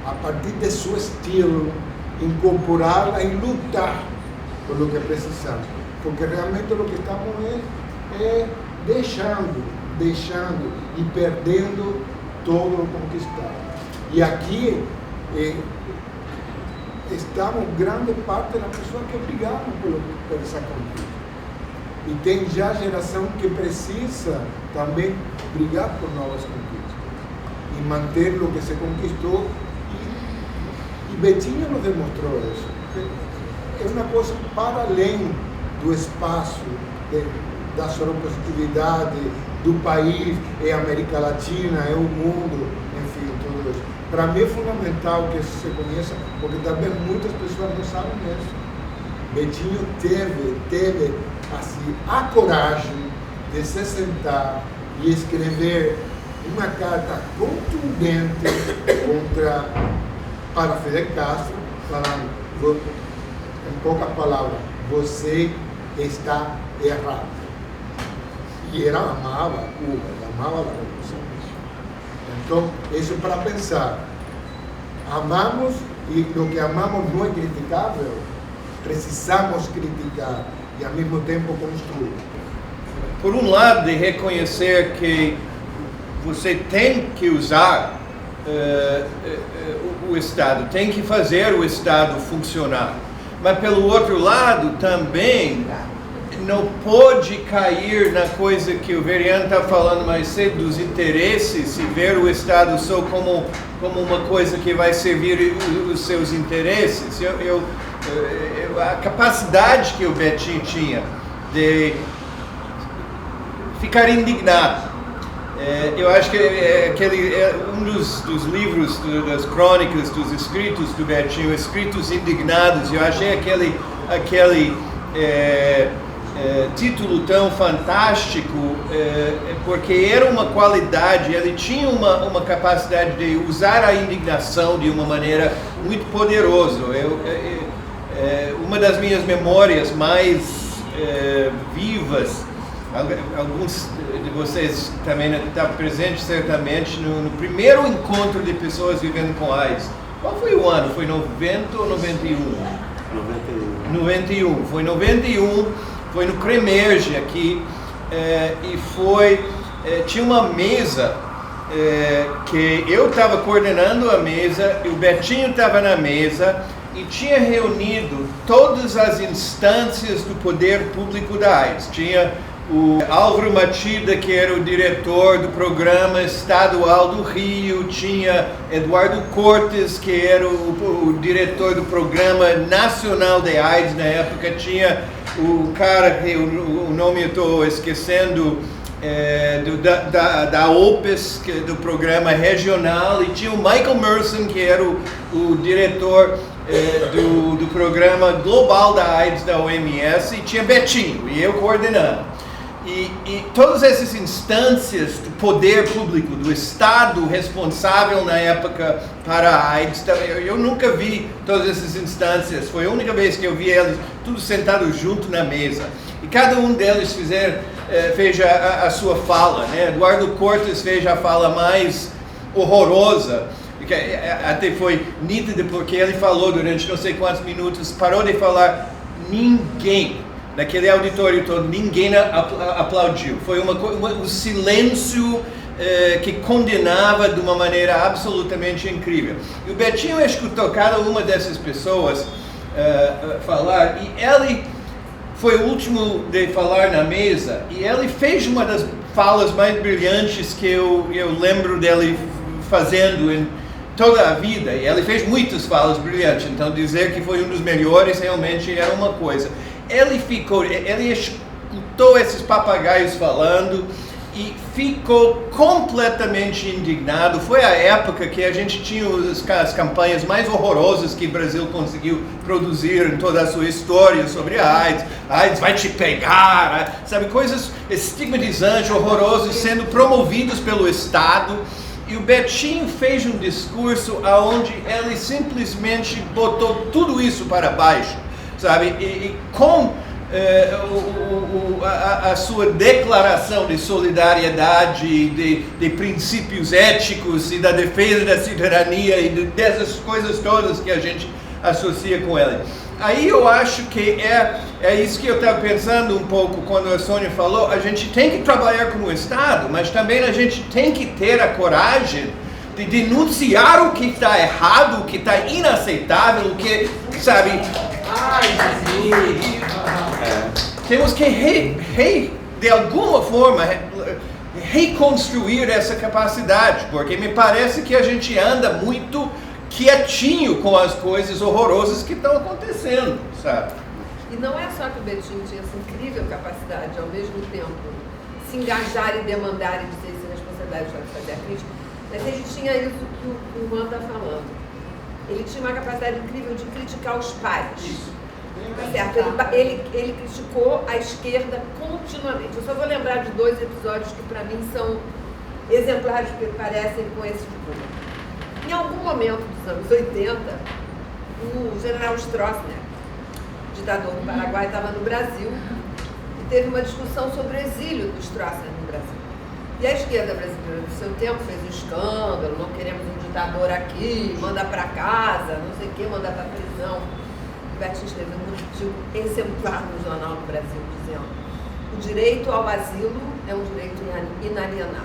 a partir de seu estilo, incorporá-la e lutar por o que precisamos. Porque realmente o que estamos é deixando e perdendo todo o conquistado. E aqui estamos grande parte das pessoas que brigaram por essa conquista. E tem já geração que precisa também brigar por novas conquistas e manter o que se conquistou. E Betinho nos demonstrou isso. É uma coisa para além do espaço, da soropositividade, do país, é a América Latina, é o mundo, enfim, tudo isso. Para mim é fundamental que isso se conheça, porque também muitas pessoas não sabem disso. Betinho teve assim, a coragem de se sentar e escrever uma carta contundente para Fidel Castro, falando, em poucas palavras, você está errado. E ela amava Cuba, ela amava a Revolução. Então, isso para pensar. Amamos, e o que amamos não é criticável, precisamos criticar e ao mesmo tempo construir. Por um lado, de reconhecer que você tem que usar o Estado, tem que fazer o Estado funcionar. Mas pelo outro lado também não pode cair na coisa que o Veriano está falando mais cedo, dos interesses, e ver o Estado só como uma coisa que vai servir os seus interesses. A capacidade que o Betinho tinha de ficar indignado. Eu acho que um dos livros, das crônicas, dos escritos do Betinho, Escritos Indignados, eu achei aquele título tão fantástico, porque era uma qualidade, ele tinha uma capacidade de usar a indignação de uma maneira muito poderosa. Uma das minhas memórias mais vivas, alguns de vocês também estão presentes certamente no primeiro encontro de pessoas vivendo com AIDS. Qual foi o ano? Foi 90 ou 91? 91. Foi 91, foi no Cremerge aqui, e tinha uma mesa que eu estava coordenando a mesa, e o Betinho estava na mesa, e tinha reunido todas as instâncias do poder público da AIDS. Tinha o Álvaro Matida, que era o diretor do programa estadual do Rio, tinha Eduardo Cortes, que era o diretor do programa nacional de AIDS na época, tinha o cara, o nome eu estou esquecendo, da OPES, do programa regional, e tinha o Michael Merson, que era o diretor do programa global da AIDS da OMS, e tinha Betinho, e eu coordenando. E todas essas instâncias do poder público, do Estado responsável na época para a AIDS, eu nunca vi todas essas instâncias, foi a única vez que eu vi eles tudo sentados junto na mesa. E cada um deles fez a sua fala, né? Eduardo Cortes fez a fala mais horrorosa, que até foi nítida, porque ele falou durante não sei quantos minutos, parou de falar, ninguém. Naquele auditório todo, ninguém aplaudiu. Foi um silêncio que condenava de uma maneira absolutamente incrível. E o Betinho escutou cada uma dessas pessoas falar, e ele foi o último de falar na mesa, e ele fez uma das falas mais brilhantes que eu lembro dele fazendo em toda a vida. E ele fez muitas falas brilhantes, então dizer que foi um dos melhores realmente era uma coisa. Ele escutou esses papagaios falando e ficou completamente indignado. Foi a época que a gente tinha as campanhas mais horrorosas que o Brasil conseguiu produzir em toda a sua história sobre a AIDS. A AIDS vai te pegar, sabe, coisas estigmatizantes, horrorosas, sendo promovidos pelo Estado. E o Betinho fez um discurso onde ele simplesmente botou tudo isso para baixo. Sabe, e com a sua declaração de solidariedade, de princípios éticos e da defesa da cidadania e dessas coisas todas que a gente associa com ele. Aí eu acho que é isso que eu estava pensando um pouco quando a Sônia falou, a gente tem que trabalhar como Estado, mas também a gente tem que ter a coragem de denunciar o que está errado, o que está inaceitável, o que, sabe... Temos que, de alguma forma, reconstruir essa capacidade, porque me parece que a gente anda muito quietinho com as coisas horrorosas que estão acontecendo, sabe? E não é só que o Betinho tinha essa incrível capacidade de, ao mesmo tempo, se engajar e demandar e dizer se responsabilidade de fazer a crítica, mas ele tinha isso que o Juan está falando. Ele tinha uma capacidade incrível de criticar os pares. Isso. Certo? Ele criticou a esquerda continuamente. Eu só vou lembrar de 2 episódios que para mim são exemplares, porque parecem com esse tipo. Em algum momento dos anos 80, o general Stroessner, ditador do Paraguai, estava no Brasil e teve uma discussão sobre o exílio do Stroessner no Brasil. E a esquerda brasileira do seu tempo fez um escândalo, não queremos um ditador aqui, manda para casa, não sei o que, manda para prisão. O Betinho escreveu um artigo exemplar no Jornal do Brasil, dizendo: o direito ao asilo é um direito inalienável.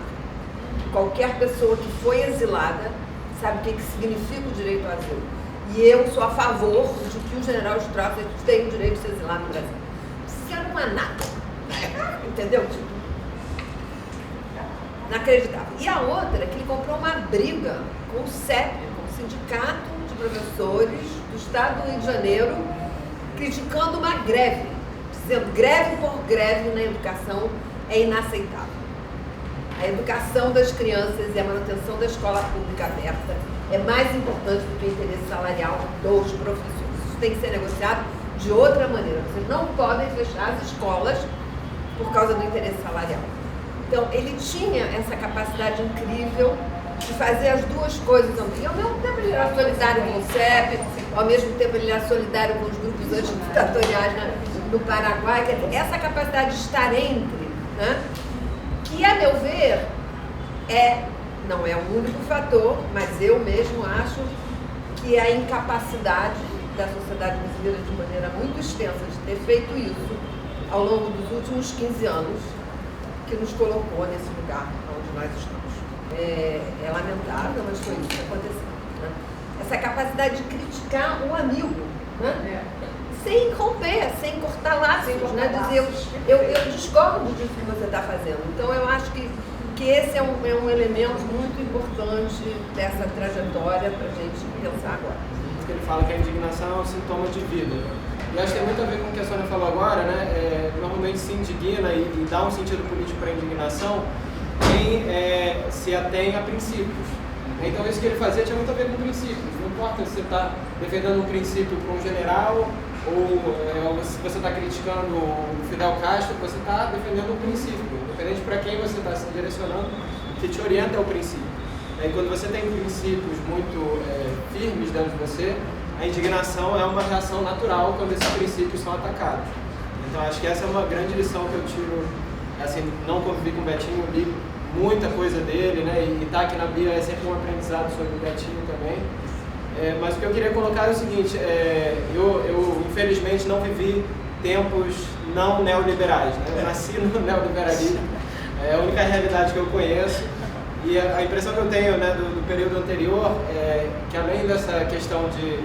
Qualquer pessoa que foi exilada sabe o que significa o direito ao asilo. E eu sou a favor de que o general Stroessner tenha o direito de se exilar no Brasil. Isso não é nada. Entendeu? Inacreditável. E a outra é que ele comprou uma briga com o CEP, com o Sindicato de Professores do Estado do Rio de Janeiro, criticando uma greve, dizendo greve por greve na educação é inaceitável. A educação das crianças e a manutenção da escola pública aberta é mais importante do que o interesse salarial dos professores. Isso tem que ser negociado de outra maneira. Vocês não podem fechar as escolas por causa do interesse salarial. Então, ele tinha essa capacidade incrível de fazer as duas coisas também. Ao mesmo tempo, ele era solidário com o CEP, ao mesmo tempo, ele era solidário com os grupos antiditatoriais no Paraguai. Essa capacidade de estar entre, né? Que, a meu ver, não é o único fator, mas eu mesmo acho que é a incapacidade da sociedade brasileira, de maneira muito extensa, de ter feito isso ao longo dos últimos 15 anos, que nos colocou nesse lugar onde nós estamos. É lamentável, mas foi isso que aconteceu. Né? Essa capacidade de criticar o amigo, né? Sem romper, sem cortar laços, né? Dizer, eu discordo disso que você está fazendo. Então, eu acho que esse é um elemento muito importante dessa trajetória para a gente pensar agora. Que ele fala que a indignação é um sintoma de vida. E acho que tem muito a ver com o que a Sônia falou agora, né? Normalmente se indigna e dá um sentido político para a indignação quem se atém a princípios. Então isso que ele fazia tinha muito a ver com princípios. Não importa se você está defendendo um princípio para um general ou se você está criticando o Fidel Castro, você está defendendo um princípio. Independente para quem você está se direcionando, o que te orienta é o princípio. E quando você tem princípios muito firmes dentro de você, a indignação é uma reação natural quando esses princípios são atacados. Então acho que essa é uma grande lição que eu tiro, assim, não convivi com o Betinho, li muita coisa dele, né, e estar aqui na Bia é sempre um aprendizado sobre o Betinho também. Mas o que eu queria colocar é o seguinte, eu infelizmente não vivi tempos não neoliberais, né? Eu nasci no neoliberalismo, é a única realidade que eu conheço. E a impressão que eu tenho, né, do período anterior é que, além dessa questão de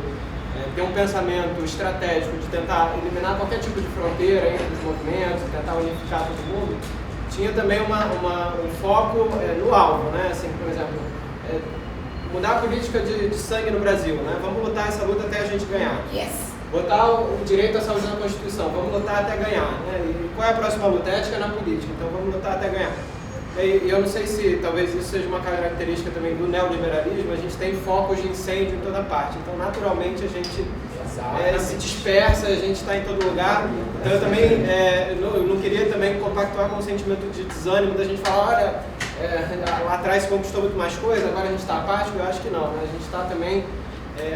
ter um pensamento estratégico de tentar eliminar qualquer tipo de fronteira entre os movimentos, tentar unificar todo mundo, tinha também um foco no alvo, né? Assim, por exemplo, mudar a política de sangue no Brasil, né? Vamos lutar essa luta até a gente ganhar. Yes. Botar o direito à saúde na Constituição, vamos lutar até ganhar, né? E qual é a próxima luta? Ética na política, então vamos lutar até ganhar. E eu não sei se talvez isso seja uma característica também do neoliberalismo, a gente tem focos de incêndio em toda parte, então naturalmente a gente se dispersa, a gente está em todo lugar. Então eu também não queria também compactuar com o sentimento de desânimo da gente falar, olha, lá atrás se conquistou muito mais coisa, agora a gente está apático. Eu acho que não, né? A gente está também,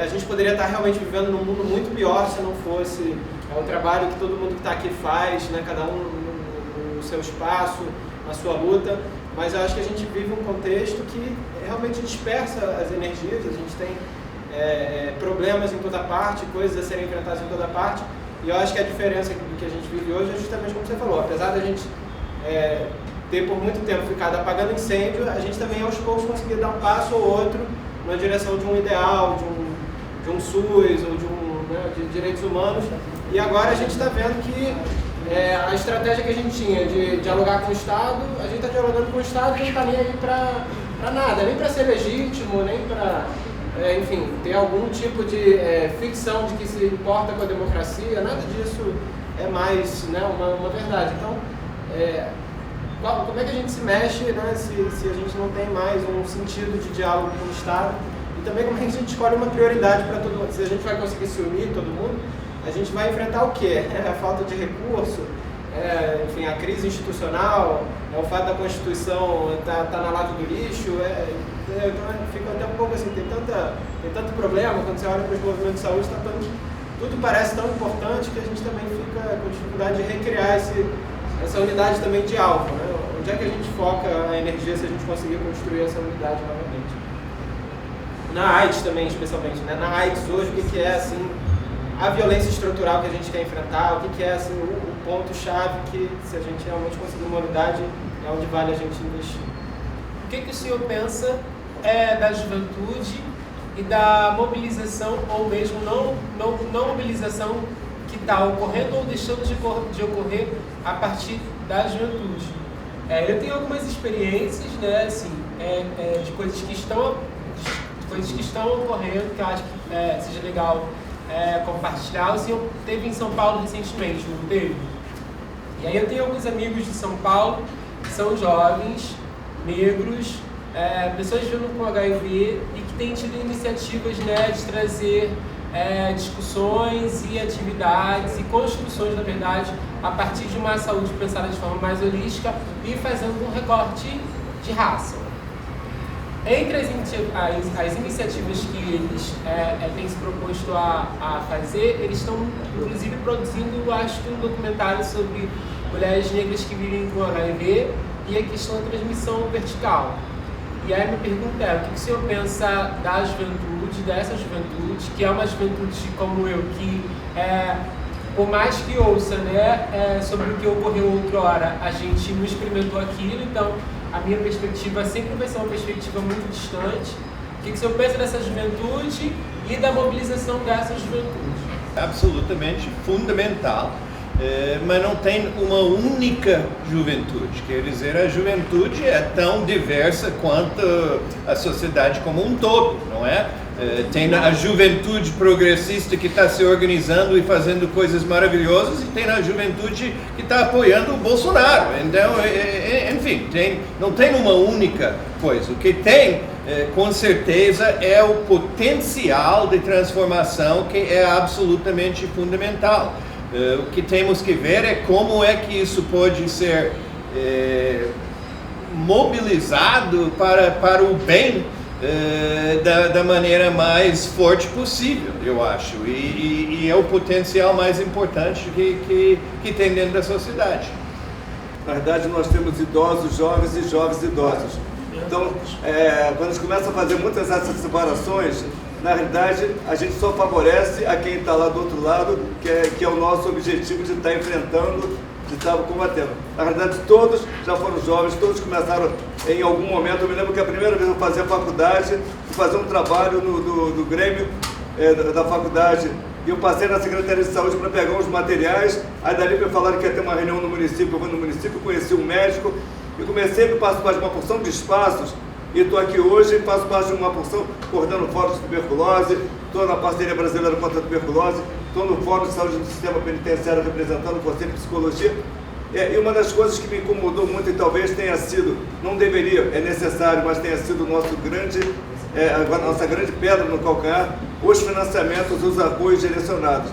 a gente poderia estar realmente vivendo num mundo muito pior se não fosse o trabalho que todo mundo que está aqui faz, né? Cada um no seu espaço, na sua luta, mas eu acho que a gente vive um contexto que realmente dispersa as energias, a gente tem problemas em toda parte, coisas a serem enfrentadas em toda parte, e eu acho que a diferença do que a gente vive hoje é justamente como você falou, apesar da gente ter por muito tempo ficado apagando incêndio, a gente também aos poucos conseguiu dar um passo ou outro na direção de um ideal, de um SUS ou de direitos humanos, e agora a gente está vendo que a estratégia que a gente tinha de dialogar com o Estado, a gente está dialogando com o Estado e não está nem aí para nada, nem para ser legítimo, nem para, enfim, ter algum tipo de ficção de que se importa com a democracia, nada disso é mais, né, uma verdade. Então, como é que a gente se mexe, né, se a gente não tem mais um sentido de diálogo com o Estado? E também como é que a gente escolhe uma prioridade para todo mundo? Se a gente vai conseguir se unir, todo mundo, a gente vai enfrentar o quê? A falta de recurso, enfim, a crise institucional, o fato da Constituição tá na lata do lixo, então fica até um pouco assim, tem tanto problema, quando você olha para os movimentos de saúde, tudo parece tão importante que a gente também fica com dificuldade de recriar essa unidade também de alvo, né? Onde é que a gente foca a energia se a gente conseguir construir essa unidade novamente? Na AIDS também, especialmente, né? Na AIDS hoje, o que é, assim, a violência estrutural que a gente quer enfrentar, o que é, assim, o ponto-chave que, se a gente realmente conseguir uma unidade, é onde vale a gente investir. O que o senhor pensa da juventude e da mobilização, ou mesmo não mobilização, que está ocorrendo ou deixando de ocorrer a partir da juventude? Eu tenho algumas experiências, né, assim, de coisas que estão ocorrendo, que eu acho que seja legal compartilhar. O senhor esteve em São Paulo recentemente, não teve? E aí eu tenho alguns amigos de São Paulo que são jovens, negros, pessoas vivendo com HIV e que têm tido iniciativas, né, de trazer discussões e atividades e construções, na verdade, a partir de uma saúde pensada de forma mais holística e fazendo um recorte de raça. Entre as iniciativas que eles têm se proposto a fazer, eles estão, inclusive, produzindo, acho que, um documentário sobre mulheres negras que vivem com HIV e a questão da transmissão vertical. E aí a minha pergunta o que o senhor pensa da juventude, dessa juventude, que é uma juventude como eu, que por mais que ouça, né, sobre o que ocorreu outrora, a gente não experimentou aquilo, então a minha perspectiva sempre vai ser uma perspectiva muito distante. O que o senhor pensa dessa juventude e da mobilização dessa juventude? absolutamente fundamental, mas não tem uma única juventude. Quer dizer, a juventude é tão diversa quanto a sociedade como um todo, não é? Tem a juventude progressista que está se organizando e fazendo coisas maravilhosas, e tem a juventude que está apoiando o Bolsonaro. Então, enfim, não tem uma única coisa. O que tem, com certeza, é o potencial de transformação, que é absolutamente fundamental. O que temos que ver é como é que isso pode ser mobilizado para o bem da maneira mais forte possível, eu acho. E é o potencial mais importante que tem dentro da sociedade. Na verdade, nós temos idosos jovens e jovens idosos. Então, quando a gente começa a fazer muitas dessas separações, na realidade, a gente só favorece a quem está lá do outro lado, que é o nosso objetivo de estar enfrentando, de estar combatendo. Na verdade, todos já foram jovens, todos começaram em algum momento. Eu me lembro que a primeira vez eu fazia faculdade, fazer um trabalho do Grêmio da faculdade, e eu passei na Secretaria de Saúde para pegar uns materiais. Aí dali me falaram que ia ter uma reunião no município. Eu fui no município, conheci um médico e comecei a participar de uma porção de espaços. E estou aqui hoje, faço parte de uma porção, coordenando o Fórum de Tuberculose, estou na Parceria Brasileira contra a Tuberculose, estou no Fórum de Saúde do Sistema Penitenciário representando o Conselho de Psicologia. E uma das coisas que me incomodou muito, e talvez tenha sido, não deveria, é necessário, mas tenha sido a nossa grande pedra no calcanhar, os financiamentos, os apoios direcionados.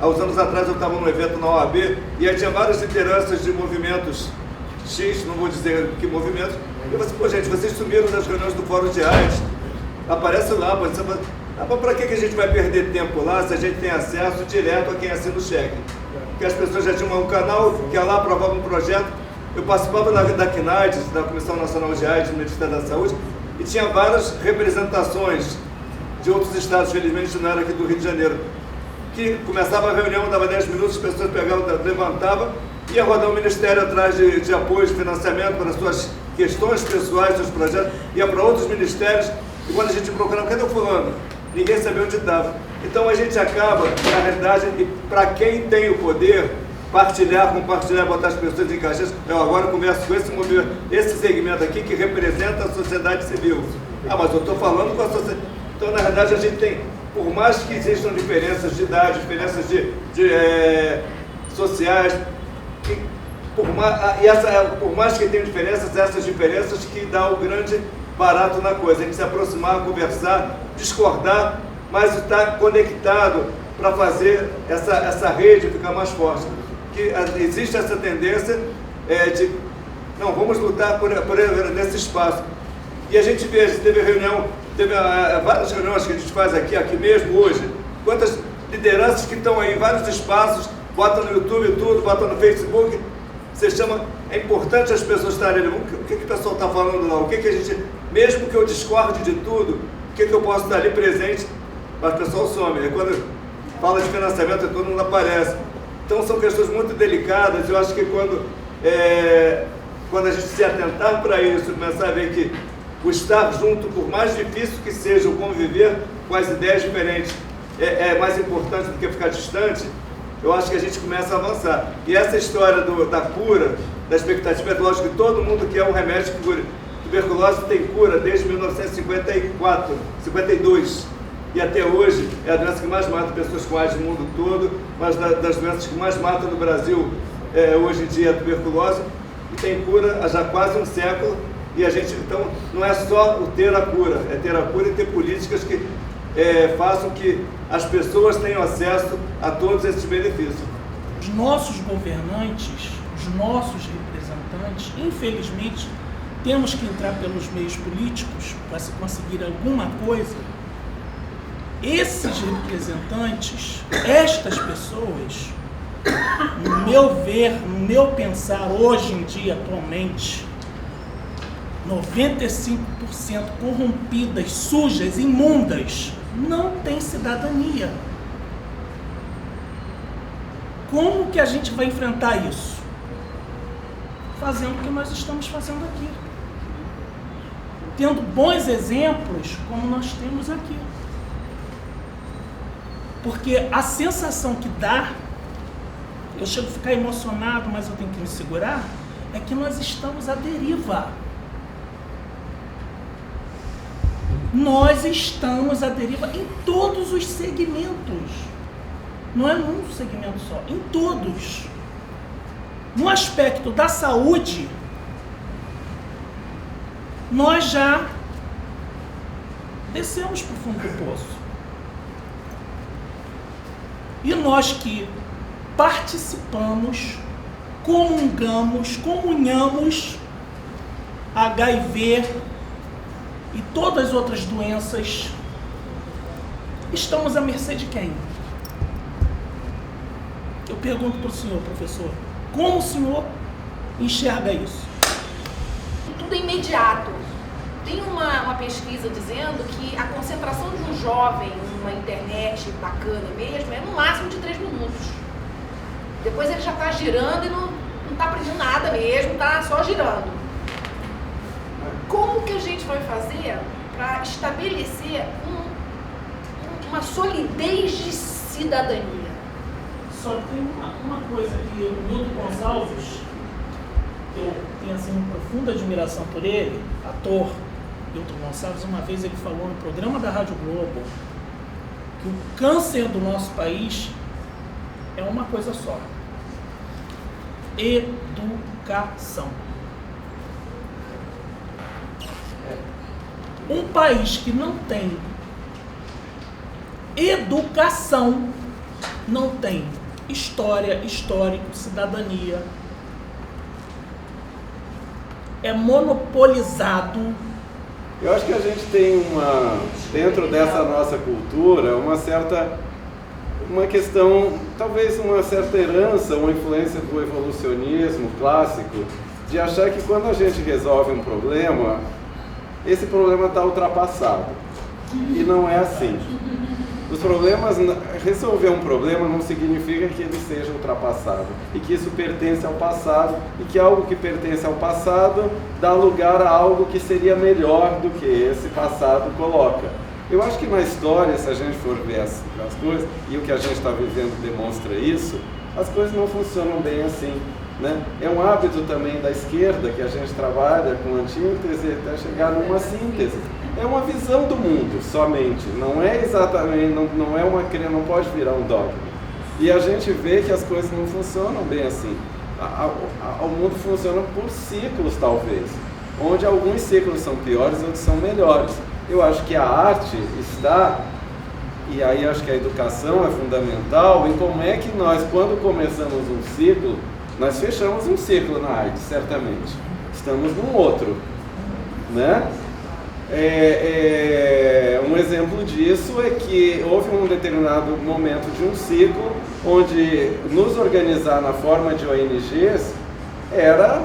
Há uns anos atrás eu estava num evento na OAB e aí tinha várias lideranças de movimentos X, não vou dizer que movimentos. Eu falei assim, pô gente, vocês sumiram das reuniões do Fórum de AIDS, aparece lá, para que a gente vai perder tempo lá se a gente tem acesso direto a quem assina o cheque? Porque as pessoas já tinham um canal que ia lá, aprovava um projeto. Eu participava da CNAIDS, da Comissão Nacional de AIDS do Ministério da Saúde, e tinha várias representações de outros estados, felizmente não era aqui do Rio de Janeiro, que começava a reunião, dava 10 minutos, as pessoas pegavam, levantavam, ia rodar o Ministério atrás de apoio, de financiamento para suas questões pessoais, seus projetos, ia para outros ministérios, e quando a gente procurava, cadê o fulano? Ninguém sabia onde estava. Então a gente acaba, na realidade, para quem tem o poder, compartilhar, botar as pessoas em caixas. Eu agora converso com esse movimento, esse segmento aqui que representa a sociedade civil. Mas eu estou falando com a sociedade. Então, na verdade, a gente tem, por mais que existam diferenças de idade, diferenças sociais, por mais que tenham diferenças, essas diferenças que dá o grande barato na coisa. A gente se aproximar, conversar, discordar, mas estar conectado para fazer essa rede ficar mais forte. Que existe essa tendência de, não, vamos lutar nesse espaço. E a gente vê, teve várias reuniões que a gente faz aqui mesmo hoje, quantas lideranças que estão aí em vários espaços, botam no YouTube tudo, botam no Facebook, você chama, é importante as pessoas estarem ali, o que o pessoal está falando lá, o que a gente, mesmo que eu discorde de tudo, o que eu posso estar ali presente, mas o pessoal some, quando fala de financiamento, todo mundo aparece. Então são questões muito delicadas. Eu acho que quando a gente se atentar para isso, começar a ver que o estar junto, por mais difícil que seja o conviver com as ideias diferentes, é mais importante do que ficar distante, eu acho que a gente começa a avançar. E essa história da cura, da expectativa, é lógico que todo mundo quer um remédio que cure. Tuberculose tem cura desde 1954, 52. E até hoje é a doença que mais mata pessoas com AIDS no mundo todo, mas das doenças que mais matam no Brasil hoje em dia é a tuberculose, e tem cura há já quase um século, e a gente, então, não é só o ter a cura, é ter a cura e ter políticas que façam que as pessoas tenham acesso a todos esses benefícios. Os nossos governantes, os nossos representantes, infelizmente, temos que entrar pelos meios políticos para se conseguir alguma coisa. Esses representantes, estas pessoas, no meu ver, no meu pensar, hoje em dia, atualmente, 95% corrompidas, sujas, imundas, não têm cidadania. Como que a gente vai enfrentar isso? Fazendo o que nós estamos fazendo aqui. Tendo bons exemplos, como nós temos aqui. Porque a sensação que dá, eu chego a ficar emocionado, mas eu tenho que me segurar, é que nós estamos à deriva. Nós estamos à deriva em todos os segmentos. Não é num segmento só, em todos. No aspecto da saúde, nós já descemos para o fundo do poço. E nós que participamos, comunhamos HIV e todas as outras doenças, estamos à mercê de quem? Eu pergunto para o senhor, professor, como o senhor enxerga isso? Tudo é imediato. Tem uma pesquisa dizendo que a concentração de um jovem numa internet bacana mesmo é no máximo de 3 minutos. Depois ele já está girando e não está aprendendo nada mesmo, está só girando. Como que a gente vai fazer para estabelecer uma solidez de cidadania? Só tem uma coisa que o Milton Gonçalves, eu tenho assim uma profunda admiração por ele, ator Milton Gonçalves, uma vez ele falou no programa da Rádio Globo que o câncer do nosso país é uma coisa só: educação. Um país que não tem educação não tem história, histórico, cidadania. É monopolizado. Eu acho que a gente tem dentro dessa nossa cultura, uma questão, talvez uma certa herança, uma influência do evolucionismo clássico, de achar que quando a gente resolve um problema, esse problema está ultrapassado. E não é assim. Os problemas, resolver um problema não significa que ele seja ultrapassado e que isso pertence ao passado e que algo que pertence ao passado dá lugar a algo que seria melhor do que esse passado coloca. Eu acho que na história, se a gente for ver as coisas, e o que a gente está vivendo demonstra isso, as coisas não funcionam bem assim, né? É um hábito também da esquerda que a gente trabalha com antítese até chegar numa síntese. É uma visão do mundo somente, não é exatamente, não é não pode virar um dogma. E a gente vê que as coisas não funcionam bem assim. O mundo funciona por ciclos, talvez, onde alguns ciclos são piores, outros são melhores. Eu acho que a arte está, e aí acho que a educação é fundamental, em como é que nós, quando começamos um ciclo, nós fechamos um ciclo na arte, certamente. Estamos num outro, né? Um exemplo disso é que houve um determinado momento de um ciclo onde nos organizar na forma de ONGs era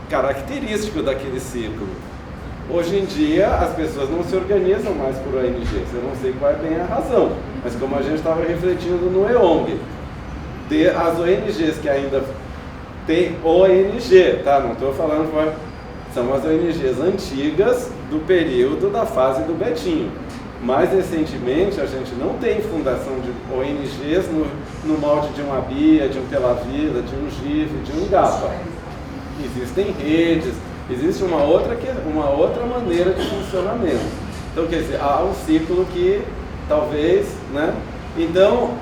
característico daquele ciclo. Hoje em dia as pessoas não se organizam mais por ONGs, eu não sei qual é bem a razão, mas como a gente estava refletindo no EONG, as ONGs que ainda tem ONG, tá? Não estou falando são as ONGs antigas do período da fase do Betinho. Mais recentemente, a gente não tem fundação de ONGs no molde de uma BIA, de um Pela Vida, de um GIF, de um GAPA. Existem redes, existe uma outra maneira de funcionamento. Então, quer dizer, há um ciclo que talvez, né? Então,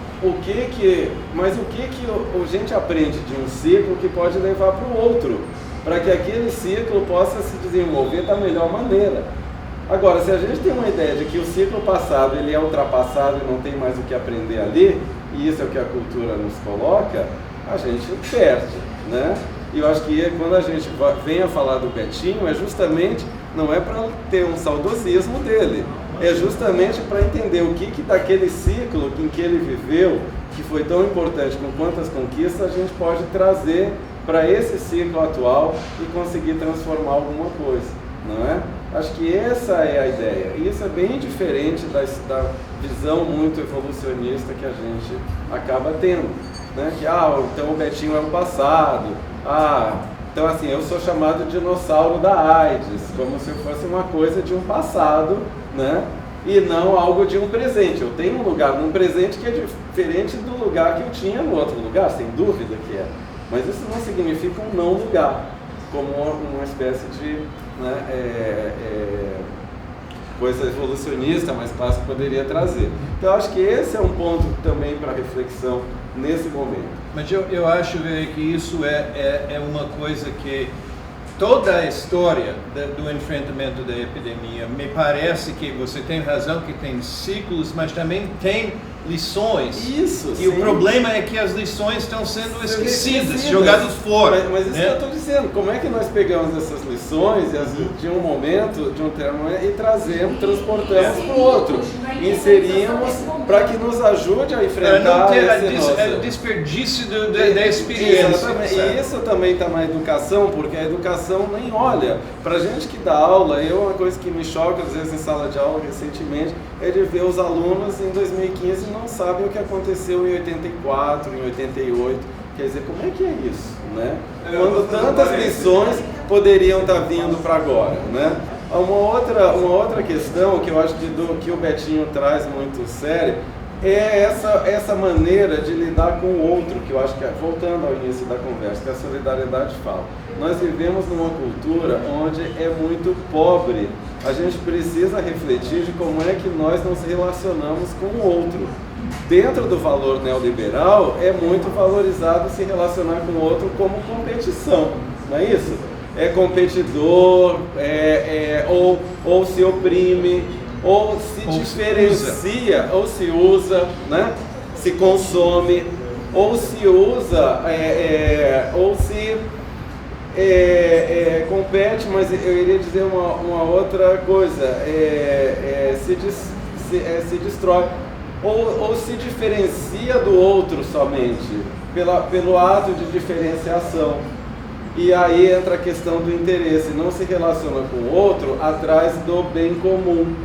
mas o que a gente aprende de um ciclo que pode levar para o outro, para que aquele ciclo possa se desenvolver da melhor maneira. Agora, se a gente tem uma ideia de que o ciclo passado ele é ultrapassado e não tem mais o que aprender ali, e isso é o que a cultura nos coloca, a gente perde, né? E eu acho que quando a gente vem a falar do Betinho, não é para ter um saudosismo dele, é justamente para entender o que daquele ciclo em que ele viveu, que foi tão importante com quantas conquistas, a gente pode trazer para esse ciclo atual e conseguir transformar alguma coisa, não é? Acho que essa é a ideia. E isso é bem diferente da visão muito evolucionista que a gente acaba tendo, né? Que, então o Betinho é o passado, então assim, eu sou chamado de dinossauro da AIDS, como se fosse uma coisa de um passado, né? e não algo de um presente. Eu tenho um lugar num presente que é diferente do lugar que eu tinha no outro lugar, sem dúvida que é. Mas isso não significa um não lugar, como uma espécie de coisa evolucionista, mais clássica, poderia trazer. Então, eu acho que esse é um ponto também para reflexão nesse momento. Mas eu acho que isso é uma coisa que toda a história do enfrentamento da epidemia, me parece que você tem razão que tem ciclos, mas também tem lições. Isso, e sim. o problema é que as lições estão sendo esquecidas, jogadas fora. Mas isso que eu estou dizendo, como é que nós pegamos essas lições de um momento, de um termo, e transportamos para o outro, inserimos para que nos ajude a enfrentar o desperdício da experiência. Exatamente. E isso também está na educação, porque a educação nem olha. Para a gente que dá aula, uma coisa que me choca às vezes em sala de aula recentemente, é de ver os alunos em 2015 não sabem o que aconteceu em 84, em 88. Quer dizer, como é que é isso, né? Quando tantas lições poderiam estar vindo para agora, né? Uma outra questão que eu acho que o Betinho traz muito sério é essa maneira de lidar com o outro, que eu acho que, voltando ao início da conversa, que a solidariedade fala. Nós vivemos numa cultura onde é muito pobre. A gente precisa refletir de como é que nós nos relacionamos com o outro. Dentro do valor neoliberal, é muito valorizado se relacionar com o outro como competição, não é isso? É competidor, ou se oprime, ou se diferencia, ou se usa, né? Se consome, ou se usa, ou se compete, mas eu iria dizer uma outra coisa, se destrói, ou se diferencia do outro somente, pelo ato de diferenciação. E aí entra a questão do interesse, não se relaciona com o outro atrás do bem comum,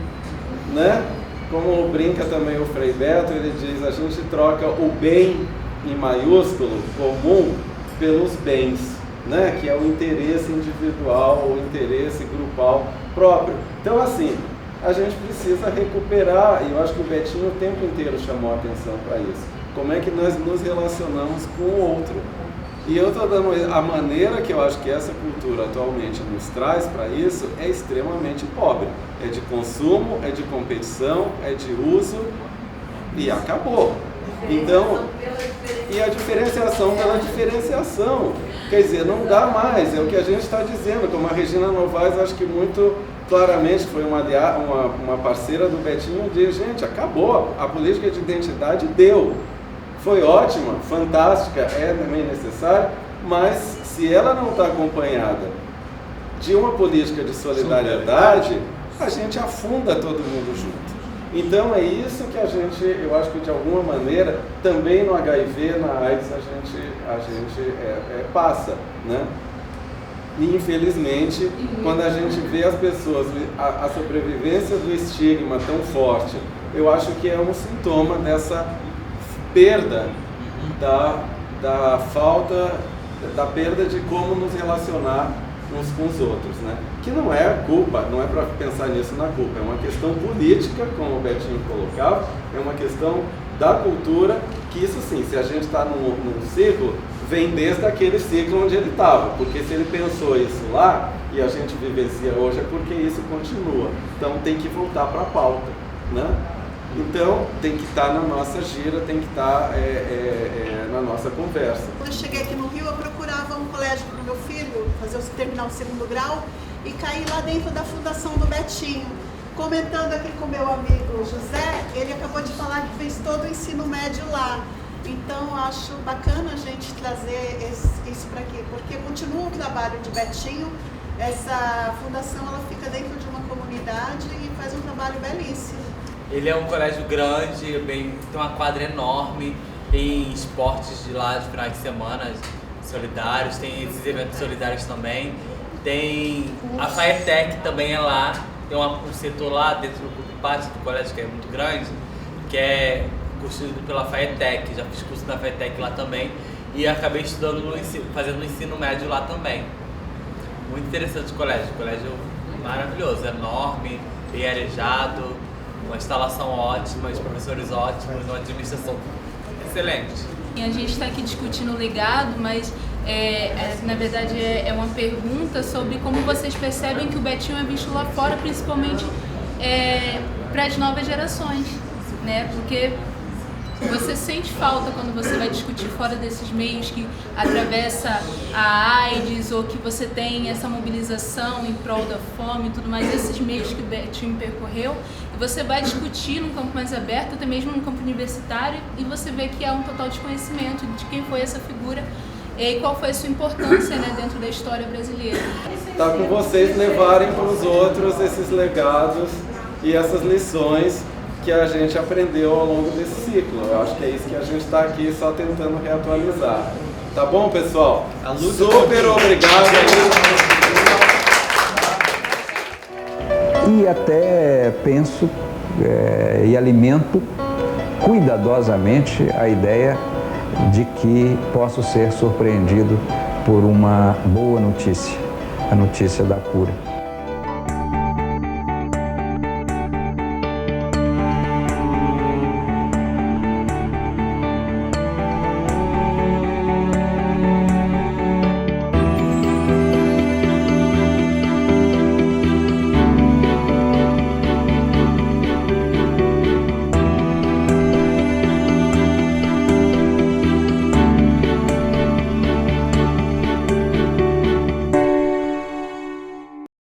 né? Como brinca também o Frei Beto, ele diz, a gente troca o bem, em maiúsculo, comum, pelos bens, né? Que é o interesse individual, o interesse grupal próprio. Então, assim, a gente precisa recuperar, e eu acho que o Betinho o tempo inteiro chamou a atenção para isso, como é que nós nos relacionamos com o outro. E eu estou dando a maneira que eu acho que essa cultura atualmente nos traz para isso é extremamente pobre. É de consumo, é de competição, é de uso e acabou. Então, e a diferenciação pela diferenciação. Quer dizer, não dá mais, é o que a gente está dizendo, como a Regina Novaes, acho que muito claramente foi uma parceira do Betinho, diz, gente, acabou, a política de identidade deu. Foi ótima, fantástica, é também necessária, mas se ela não está acompanhada de uma política de solidariedade, a gente afunda todo mundo junto. Então é isso que a gente, eu acho que de alguma maneira, também no HIV, na AIDS, a gente passa, né? E infelizmente, quando a gente vê as pessoas, a sobrevivência do estigma tão forte, eu acho que é um sintoma dessa perda da falta, da perda de como nos relacionar uns com os outros, né? Que não é culpa, não é para pensar nisso na culpa, é uma questão política, como o Betinho colocava, é uma questão da cultura, que isso sim, se a gente está num ciclo, vem desde aquele ciclo onde ele estava, porque se ele pensou isso lá, e a gente vivencia hoje, é porque isso continua. Então tem que voltar para a pauta, né? Então, tem que estar na nossa gira, tem que estar na nossa conversa. Quando eu cheguei aqui no Rio, eu procurava um colégio para o meu filho, terminar o 2º grau, e caí lá dentro da Fundação do Betinho. Comentando aqui com meu amigo José, ele acabou de falar que fez todo o ensino médio lá. Então, eu acho bacana a gente trazer isso para aqui, porque continua o trabalho de Betinho. Essa fundação ela fica dentro de uma comunidade e faz um trabalho belíssimo. Ele é um colégio grande, tem uma quadra enorme, tem esportes de lá de finais de semana solidários, tem esses eventos solidários também. Tem a FAETEC também é lá, tem um setor lá dentro do pátio do colégio que é muito grande, que é constituído pela FAETEC. Já fiz curso da FAETEC lá também e acabei estudando fazendo o ensino médio lá também. Muito interessante o colégio maravilhoso, enorme, bem arejado. uma instalação ótima, os professores ótimos, uma administração excelente. A gente está aqui discutindo o legado, mas na verdade é uma pergunta sobre como vocês percebem que o Betinho é visto lá fora, principalmente para as novas gerações, né? Porque você sente falta quando você vai discutir fora desses meios que atravessa a AIDS ou que você tem essa mobilização em prol da fome e tudo mais, esses meios que o Betinho percorreu, e você vai discutir num campo mais aberto, até mesmo num campo universitário, e você vê que há um total desconhecimento de quem foi essa figura e qual foi a sua importância, né, dentro da história brasileira. Está com vocês levarem para os outros esses legados e essas lições que a gente aprendeu ao longo desse ciclo. Eu acho que é isso que a gente está aqui só tentando reatualizar. Tá bom, pessoal? Super obrigado aí. E até penso e alimento cuidadosamente a ideia de que posso ser surpreendido por uma boa notícia, a notícia da cura.